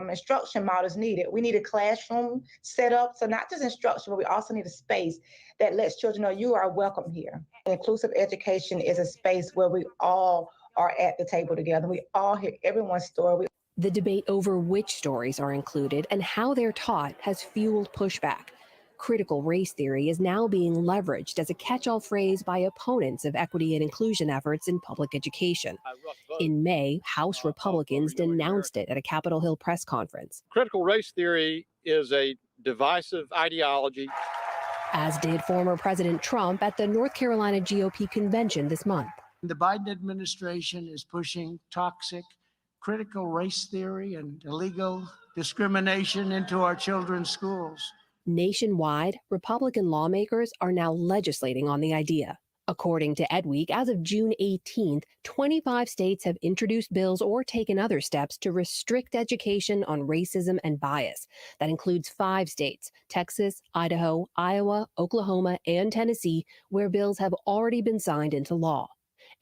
instruction models needed. We need a classroom set up, so not just instruction, but we also need a space that lets children know you are welcome here. Inclusive education is a space where we all are at the table together. We all hear everyone's story. The debate over which stories are included and how they're taught has fueled pushback. Critical race theory is now being leveraged as a catch-all phrase by opponents of equity and inclusion efforts in public education. In May, House Republicans denounced it at a Capitol Hill press conference. Critical race theory is a divisive ideology. As did former President Trump at the North Carolina GOP convention this month. The Biden administration is pushing toxic critical race theory and illegal discrimination into our children's schools. Nationwide, Republican lawmakers are now legislating on the idea. According to EdWeek, as of June 18th, 25 states have introduced bills or taken other steps to restrict education on racism and bias. That includes 5 states, Texas, Idaho, Iowa, Oklahoma, and Tennessee, where bills have already been signed into law.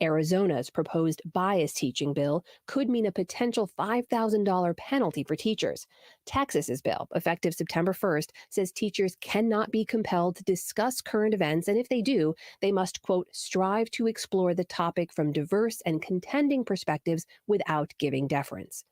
Arizona's proposed bias teaching bill could mean a potential $5,000 penalty for teachers. Texas's bill, effective September 1st, says teachers cannot be compelled to discuss current events, and if they do, they must, quote, strive to explore the topic from diverse and contending perspectives without giving deference.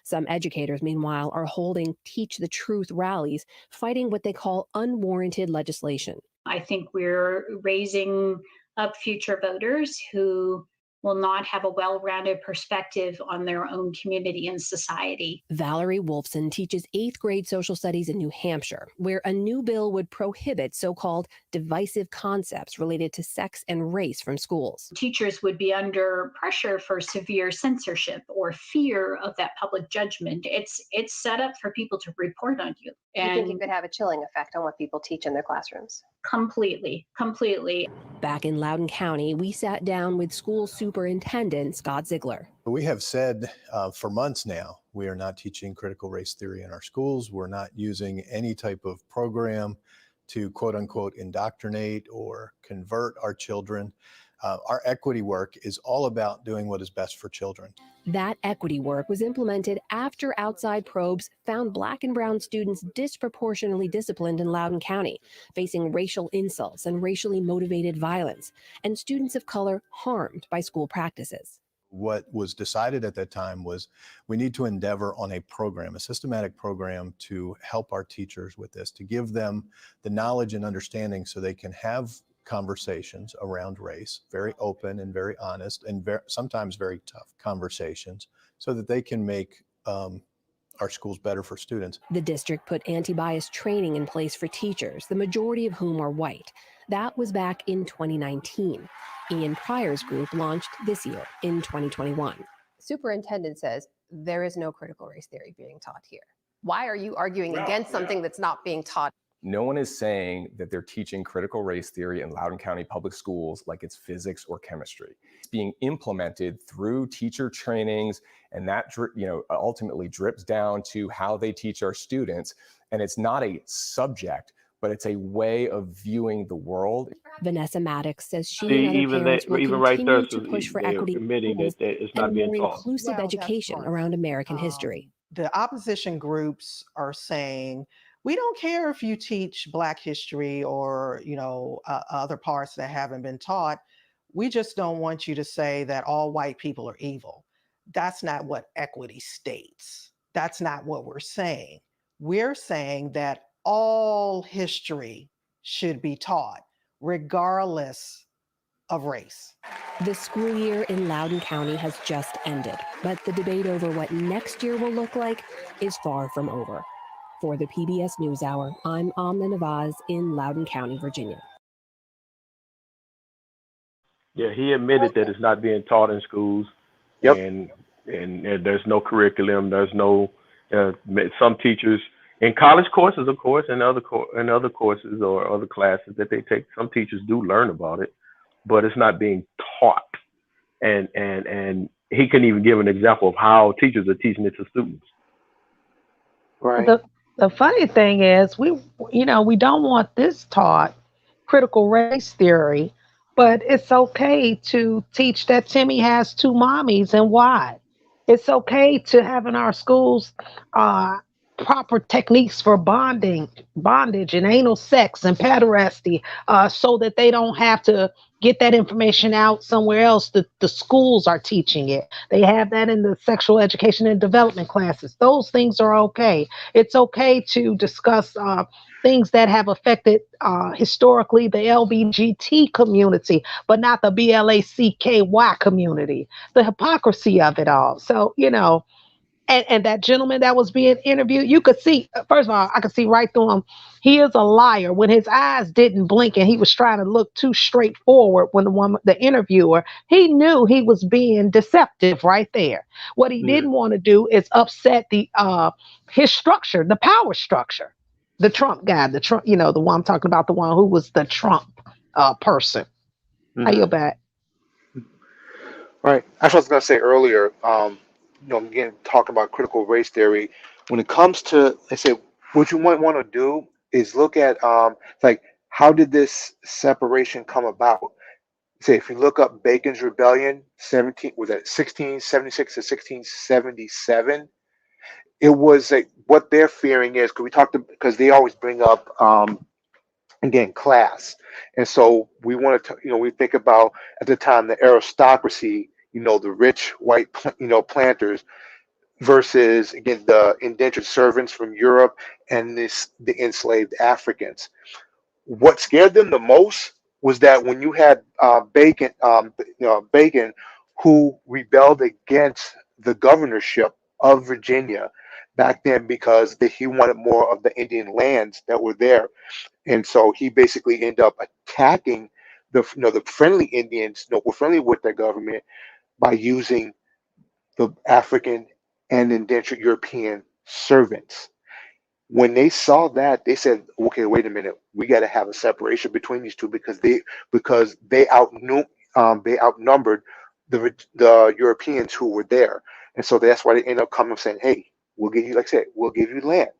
Some educators, meanwhile, are holding Teach the Truth rallies, fighting what they call unwarranted legislation. I think we're raising up future voters who will not have a well-rounded perspective on their own community and society. Valerie Wolfson teaches 8th grade social studies in New Hampshire, where a new bill would prohibit so-called divisive concepts related to sex and race from schools. Teachers would be under pressure for severe censorship or fear of that public judgment. It's set up for people to report on you. You think it could have a chilling effect on what people teach in their classrooms? Completely. Back in Loudoun County, we sat down with school superintendent Scott Ziegler. We have said for months now, we are not teaching critical race theory in our schools. We're not using any type of program to quote unquote indoctrinate or convert our children. Our equity work is all about doing what is best for children. That equity work was implemented after outside probes found Black and brown students disproportionately disciplined in Loudoun County, facing racial insults and racially motivated violence, and students of color harmed by school practices. What was decided at that time was we need to endeavor on a program, a systematic program to help our teachers with this, to give them the knowledge and understanding so they can have conversations around race, very open and very honest and sometimes very tough conversations, so that they can make our schools better for students. The district put anti-bias training in place for teachers, the majority of whom are white. That was back in 2019. Ian Pryor's group launched this year in 2021. Superintendent says there is no critical race theory being taught here. Why are you arguing against something that's not being taught? No one is saying that they're teaching critical race theory in Loudoun County public schools like it's physics or chemistry. It's being implemented through teacher trainings, and that ultimately drips down to how they teach our students. And it's not a subject, but it's a way of viewing the world. Vanessa Maddox says she and other parents will continue to push for equity admitting that it's not and being more taught. inclusive education around American history. The opposition groups are saying, we don't care if you teach Black history or, other parts that haven't been taught. We just don't want you to say that all white people are evil. That's not what equity states. That's not what we're saying. We're saying that all history should be taught, regardless of race. The school year in Loudoun County has just ended, but the debate over what next year will look like is far from over. For the PBS NewsHour, I'm Amna Nawaz in Loudoun County, Virginia. Yeah, he admitted that it's not being taught in schools. Yep. And there's no curriculum. There's no some teachers in college courses, of course, and other courses or other classes that they take. Some teachers do learn about it, but it's not being taught. And he couldn't even give an example of how teachers are teaching it to students. Right. The funny thing is, we don't want this taught, critical race theory, but it's okay to teach that Timmy has two mommies and why. It's okay to have in our schools proper techniques for bondage and anal sex and pederasty, so that they don't have to get that information out somewhere else. The schools are teaching it. They have that in the sexual education and development classes. Those things are okay. It's okay to discuss things that have affected historically the LBGT community, but not the BLACKY community. The hypocrisy of it all. So, and that gentleman that was being interviewed, you could see, first of all, I could see right through him. He is a liar. When his eyes didn't blink and he was trying to look too straightforward when the interviewer, he knew he was being deceptive right there. What he didn't want to do is upset his structure, the power structure. The Trump guy, the one I'm talking about, the one who was the Trump person. I yield back. Right. That's what I was going to say earlier. Again, talking about critical race theory. When it comes to, I say, what you might want to do is look at, how did this separation come about? Say if you look up Bacon's Rebellion, 1676 to 1677, it was like what they're fearing is because we talked because they always bring up again class, and so we want to we think about at the time the aristocracy, the rich white planters versus again the indentured servants from Europe and the enslaved Africans. What scared them the most was that when you had Bacon, who rebelled against the governorship of Virginia back then because he wanted more of the Indian lands that were there, and so he basically ended up attacking the friendly Indians, were friendly with their government by using the African and indentured European servants. When they saw that, they said, "Okay, wait a minute. We got to have a separation between these two because they outnumbered the Europeans who were there, and so that's why they ended up coming and saying, "Hey, we'll give you, like I said, we'll give you land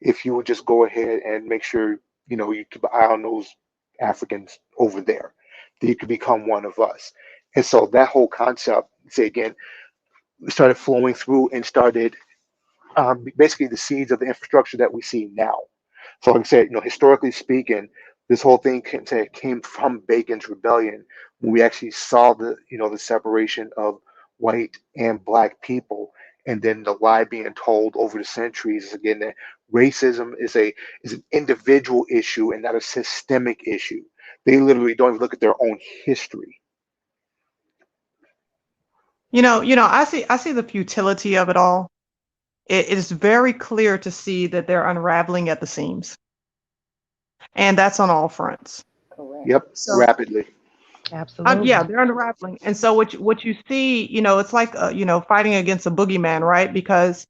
if you would just go ahead and make sure you keep an eye on those Africans over there, that you could become one of us." And so that whole concept, say again, started flowing through and started basically the seeds of the infrastructure that we see now. So, like I said, historically speaking, this whole thing came from Bacon's Rebellion, when we actually saw the separation of white and black people, and then the lie being told over the centuries is again that racism is an individual issue and not a systemic issue. They literally don't even look at their own history. I see the futility of it all. It is very clear to see that they're unraveling at the seams, and that's on all fronts. Correct. Yep, So, rapidly. Absolutely. yeah, they're unraveling, and so what you see, it's like fighting against a boogeyman, right? Because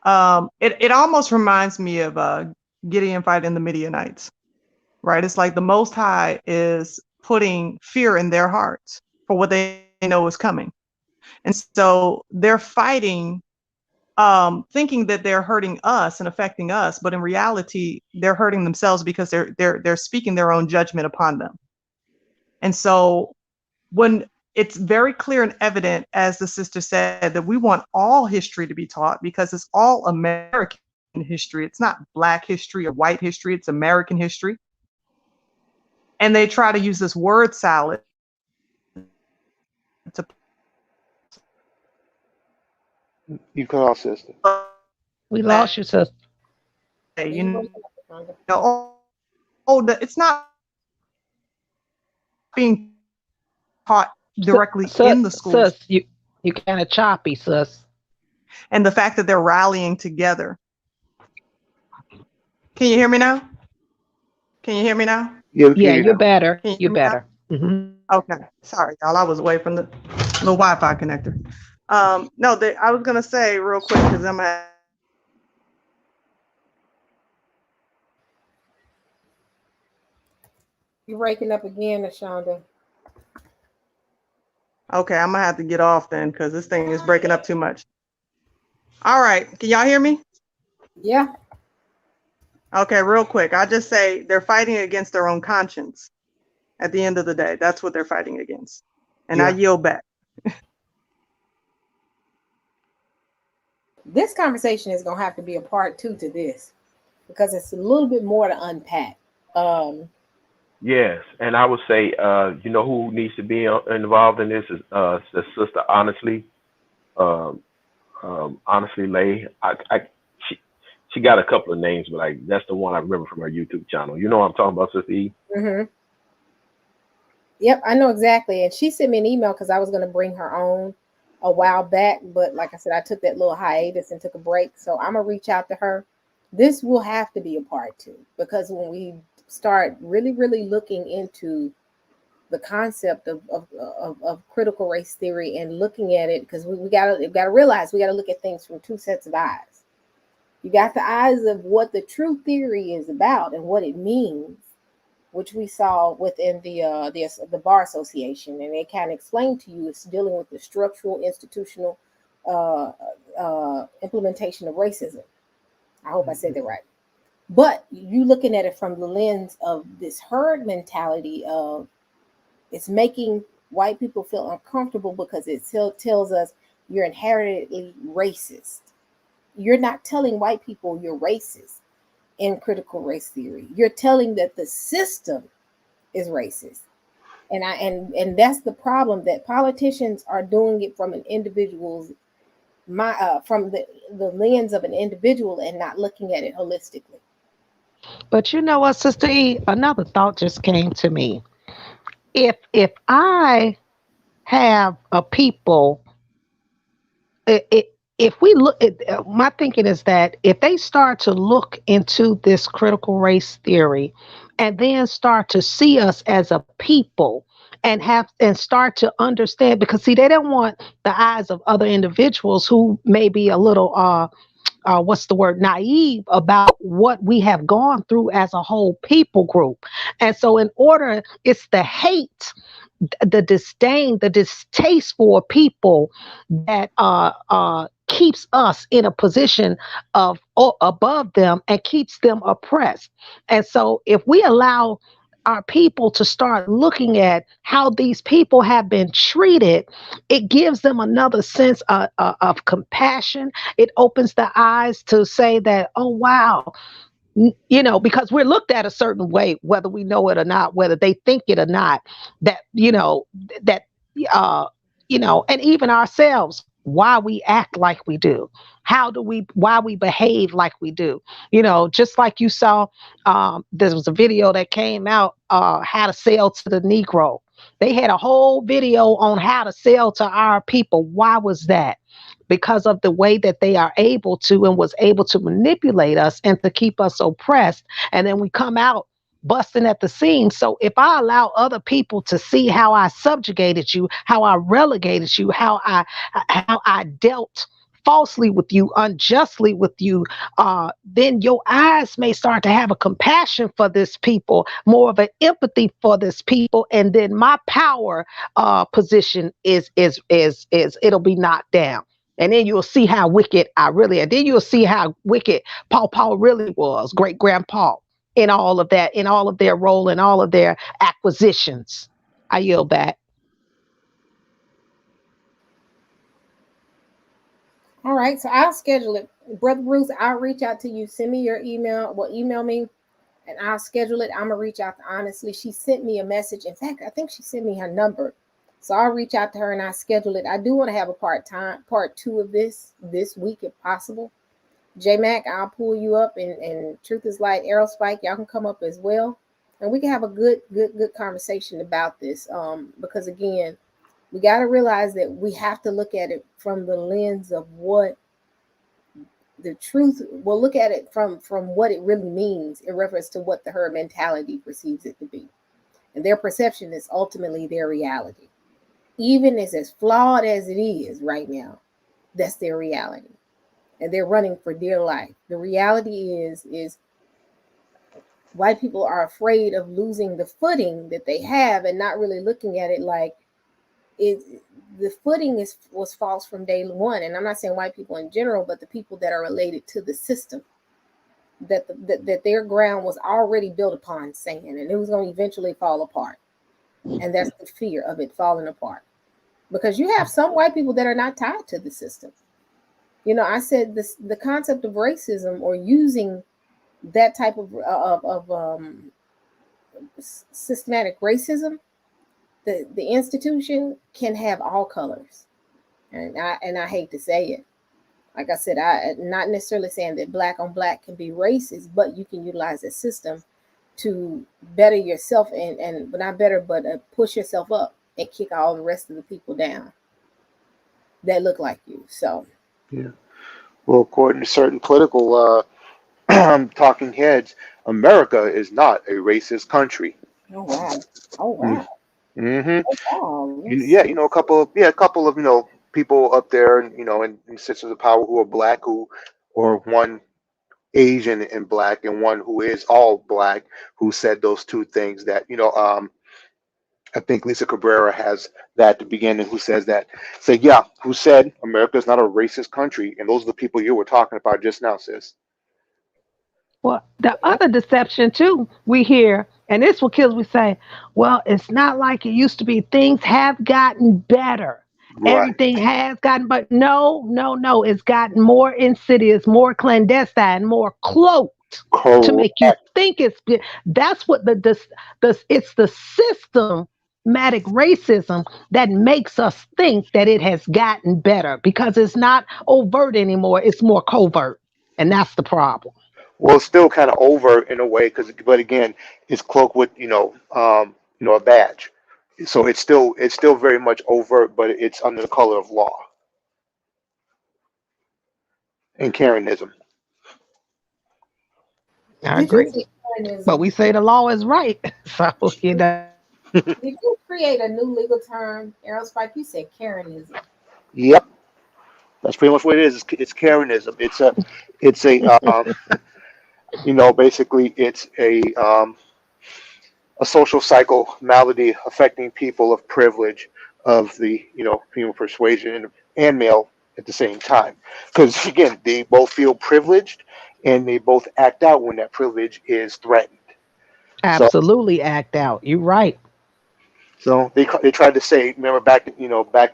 it almost reminds me of Gideon fighting the Midianites, right? It's like the Most High is putting fear in their hearts for what they know is coming, and so they're fighting, thinking that they're hurting us and affecting us, but in reality, they're hurting themselves because they're speaking their own judgment upon them. And so when it's very clear and evident, as the sister said, that we want all history to be taught because it's all American history. It's not Black history or white history, it's American history. And they try to use this word salad to You cut off, sister. We lost you, sister. It's not being taught directly in the schools. Sus, you kind of choppy, sus. And the fact that they're rallying together. Can you hear me now? Can you hear me now? Yeah, you're better. Can you You're hear me now? better. Mm-hmm. Okay, sorry, y'all. I was away from the little Wi-Fi connector. No, I was gonna say real quick because I'm at. You're breaking up again, Ashonda. Okay, I'm gonna have to get off then because this thing is breaking up too much. All right, can y'all hear me? Yeah. Okay, real quick. I just say they're fighting against their own conscience. At the end of the day, that's what they're fighting against. And I yield back. This conversation is going to have to be a part 2 to this because it's a little bit more to unpack. Yes, and I would say, who needs to be involved in this is the sister. Honestly, honestly, Lay. She got a couple of names, but that's the one I remember from her YouTube channel. You know what I'm talking about, Sister E? Mm-hmm. Yep, I know exactly. And she sent me an email because I was going to bring her on a while back, but like I said, I took that little hiatus and took a break. So I'm gonna reach out to her. This will have to be a part 2 because when we start really looking into the concept of critical race theory and looking at it, because we gotta realize we gotta look at things from 2 sets of eyes. You got the eyes of what the true theory is about and what it means, which we saw within the Bar Association, and they kind of explained to you it's dealing with the structural, institutional implementation of racism. I hope I said that right. But you looking at it from the lens of this herd mentality of It's making white people feel uncomfortable because it tells us you're inherently racist. You're not telling white people you're racist in critical race theory. You're telling that the system is racist. And that's the problem, that politicians are doing it from an individual's from the lens of an individual and not looking at it holistically. But you know what, Sister E, another thought just came to me. If I have a people, if we look at, my thinking is that if they start to look into this critical race theory and then start to see us as a people and start to understand, because see, they don't want the eyes of other individuals who may be a little what's the word, naive about what we have gone through as a whole people group. And so in order, it's the hate, the disdain, the distaste for people that keeps us in a position of above them and keeps them oppressed. And so if we allow our people to start looking at how these people have been treated, it gives them another sense of compassion. It opens the eyes to say that, oh, wow, because we're looked at a certain way, whether we know it or not, whether they think it or not, that, that, uh, and even ourselves, why we act like we do, why we behave like we do, just like you saw, there was a video that came out, how to sell to the Negro. They had a whole video on how to sell to our people. Why was that? Because of the way that they are able to and was able to manipulate us and to keep us oppressed. And then we come out busting at the seams. So if I allow other people to see how I subjugated you, how I relegated you, how I dealt falsely with you, unjustly with you, then your eyes may start to have a compassion for this people, more of an empathy for this people, and then my power position is it'll be knocked down. And then you'll see how wicked and then you'll see how wicked Paul really was, great grandpa, in all of that, in all of their role, in all of their acquisitions. I yield back. All right, so I'll schedule it. Brother Bruce, I'll reach out to you. Send me your email. Well, email me and I'll schedule it. I'm going to reach out to Honestly. She sent me a message. In fact, I think she sent me her number. So I'll reach out to her and I'll schedule it. I do want to have a part two of this week if possible. J Mac, I'll pull you up, and Truth is Light, Arrow Spike, y'all can come up as well. And we can have a good conversation about this. Because again, we got to realize that we have to look at it from the lens of what the truth. We'll look at it from what it really means in reference to what the herd mentality perceives it to be. And their perception is ultimately their reality. Even as flawed as it is right now, that's their reality. And they're running for dear life. The reality is white people are afraid of losing the footing that they have and not really looking at it like the footing was false from day one. And I'm not saying white people in general, but the people that are related to the system, that their ground was already built upon sand and it was going to eventually fall apart. And that's the fear of it falling apart. Because you have some white people that are not tied to the system. I said the concept of racism or using that type of systematic racism, the institution can have all colors, and I hate to say it. Like I said, I not necessarily saying that black on black can be racist, but you can utilize the system to better yourself and not better, but push yourself up and kick all the rest of the people down that look like you. So Yeah. Well, according to certain political talking heads, America is not a racist country. oh wow. Mm-hmm. Oh, Yeah, a couple of people up there, in situations of power who are black, or one Asian and black, and one who is all black, who said those two things that I think Lisa Cabrera has that at the beginning, who says that, who said America is not a racist country, and those are the people you were talking about just now, sis. Well, the other deception too, we hear, and this what kills, we say, well, it's not like it used to be. Things have gotten better. Right. Everything has gotten, but no, no, no. It's gotten more insidious, more clandestine, more cloaked to make you Correct. think it's good. That's what the it's the systematic racism that makes us think that it has gotten better because it's not overt anymore. It's more covert, and that's the problem. Well, it's still kind of over in a way, because, but again, it's cloaked with a badge. So it's still very much overt, but it's under the color of law and Karenism. I Did you agree. say But we Zionism? say the law is right. So, Did you create a new legal term, Aerospike? You said Karenism. Yep, that's pretty much what it is. It's Karenism. Basically, it's a social cycle malady affecting people of privilege, of the female persuasion, and male at the same time, because again, they both feel privileged and they both act out when that privilege is threatened. So absolutely act out. You're right. they tried to say, remember back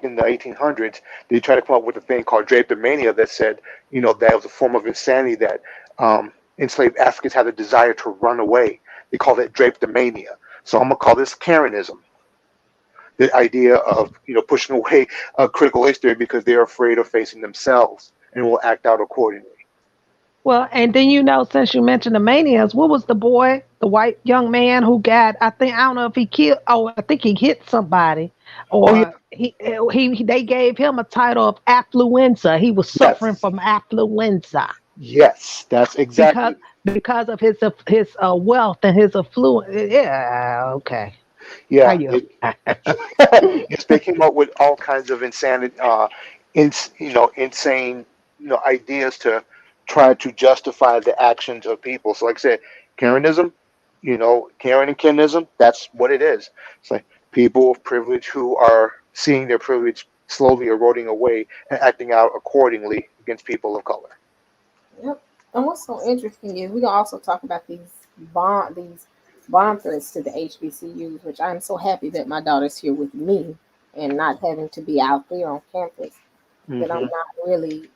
in the 1800s, they tried to come up with a thing called drapetomania that said, that was a form of insanity that enslaved Africans had a desire to run away. They called it drapetomania. So I'm gonna call this Karenism, the idea of pushing away critical history because they're afraid of facing themselves and will act out accordingly. Well, and then since you mentioned the manias, what was the boy, the white young man who got? I don't know if he killed. Oh, I think he hit somebody, Oh yeah, or they gave him a title of affluenza. He was suffering yes, from affluenza yes, that's because exactly. because of his wealth and his affluence. Yeah, okay. How Yeah, you? yes, they came up with all kinds of insanity, insane, ideas to try to justify the actions of people. So, like I said, Karenism, Karen and Kenism, that's what it is. It's like people of privilege who are seeing their privilege slowly eroding away and acting out accordingly against people of color. Yep. And what's so interesting is we can also talk about these bomb threats to the HBCUs, which I'm so happy that my daughter's here with me and not having to be out there on campus. That I'm Hmm. not really.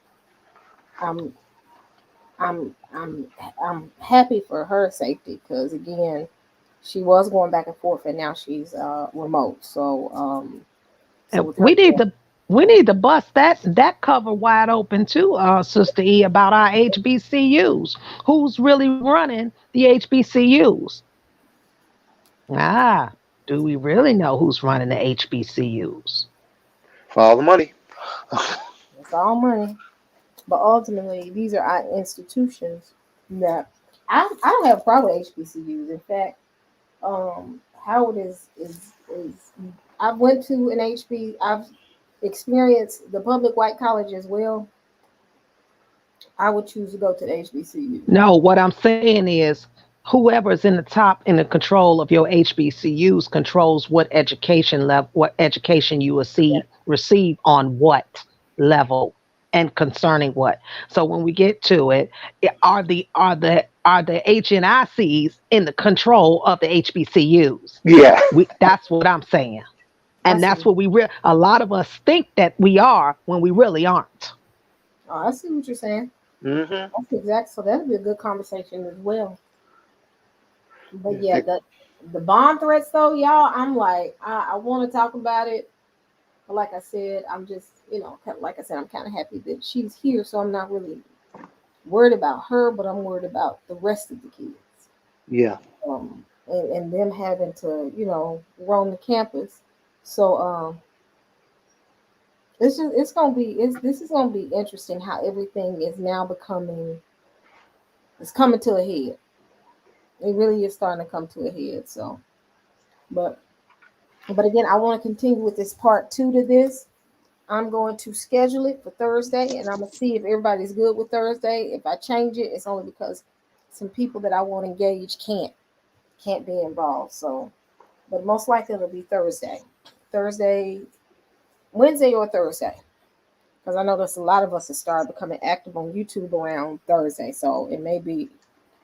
I'm I'm I'm happy for her safety because again, she was going back and forth and now she's remote. So And with her being we need to bust that cover wide open too, Sister E, about our HBCUs. Who's really running the HBCUs? Ah, do we really know who's running the HBCUs? Follow the money. it's all money, but ultimately these are our institutions that I don't have a problem with HBCUs. In fact, Howard is I went to an HB. I've experienced the public white college as well. I would choose to go to the HBCU. No, what I'm saying is whoever's in the top in the control of your HBCUs controls what education you receive on what level and concerning what. So when we get to it, are the HNICs in the control of the HBCUs? Yeah. That's what I'm saying. I And that's see. what a lot of us think that we are when we really aren't. Oh, I see what you're saying. Hmm. That's exact. So that'll be a good conversation as well. But yeah, the bond threats though, y'all. I'm like, I want to talk about it, but like I said, I'm just, like I said, I'm kind of happy that she's here, so I'm not really worried about her, but I'm worried about the rest of the kids, Yeah. and them having to, roam the campus. So it's gonna be this is gonna be interesting how everything is now becoming it's coming to a head. It really is starting to come to a head. So, but again, I want to continue with this part two to this. I'm going to schedule it for Thursday, and I'm gonna see if everybody's good with Thursday. If I change it, it's only because some people that I want to engage can't be involved. So, but most likely it'll be Thursday, Wednesday or Thursday, because I know there's a lot of us that started becoming active on YouTube around Thursday. So it may be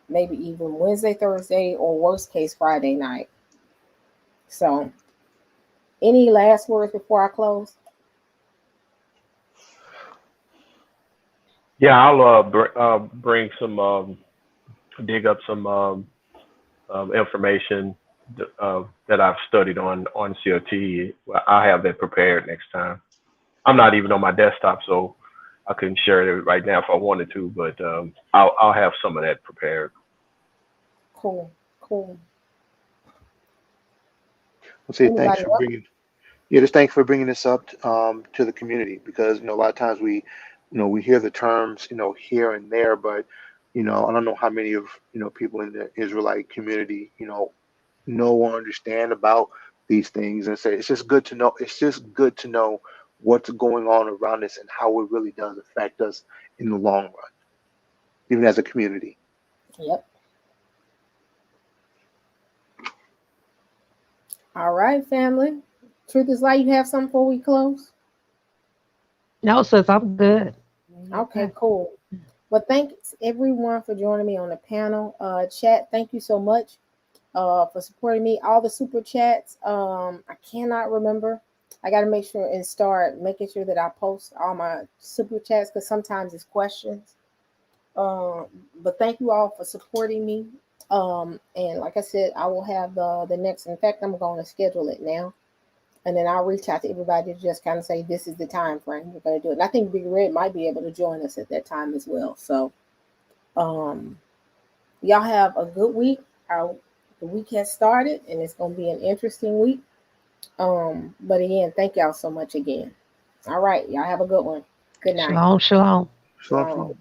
maybe even Wednesday, Thursday, or worst case Friday night. So, any last words before I close? Yeah, I'll bring some, dig up some information that I've studied on CRT. I'll have that prepared next time. I'm not even on my desktop, so I couldn't share it right now if I wanted to, but I'll have some of that prepared. Cool, cool. I'll say thanks Anybody for else? bringing. Yeah, just thanks for bringing this up to the community, because a lot of times we hear the terms here and there, but I don't know how many of people in the Israelite community know or understand about these things, and say it's just good to know. It's just good to know what's going on around us and how it really does affect us in the long run, even as a community. Yep. All right, family. Truth is Light, you have something before we close? No, sis, I'm good. Okay, cool. Well, thanks everyone for joining me on the panel. Chat, thank you so much for supporting me. All the super chats, I cannot remember. I got to make sure and start making sure that I post all my super chats, because sometimes it's questions. But thank you all for supporting me. And like I said, I will have the next. In fact, I'm going to schedule it now, and then I'll reach out to everybody to just kind of say this is the time frame we're going to do it. And I think Big Red might be able to join us at that time as well. So, y'all have a good week. The week has started, and it's going to be an interesting week. But again, thank y'all so much again. All right, y'all have a good one. Good night. Shalom, shalom. Shalom, Shalom. shalom.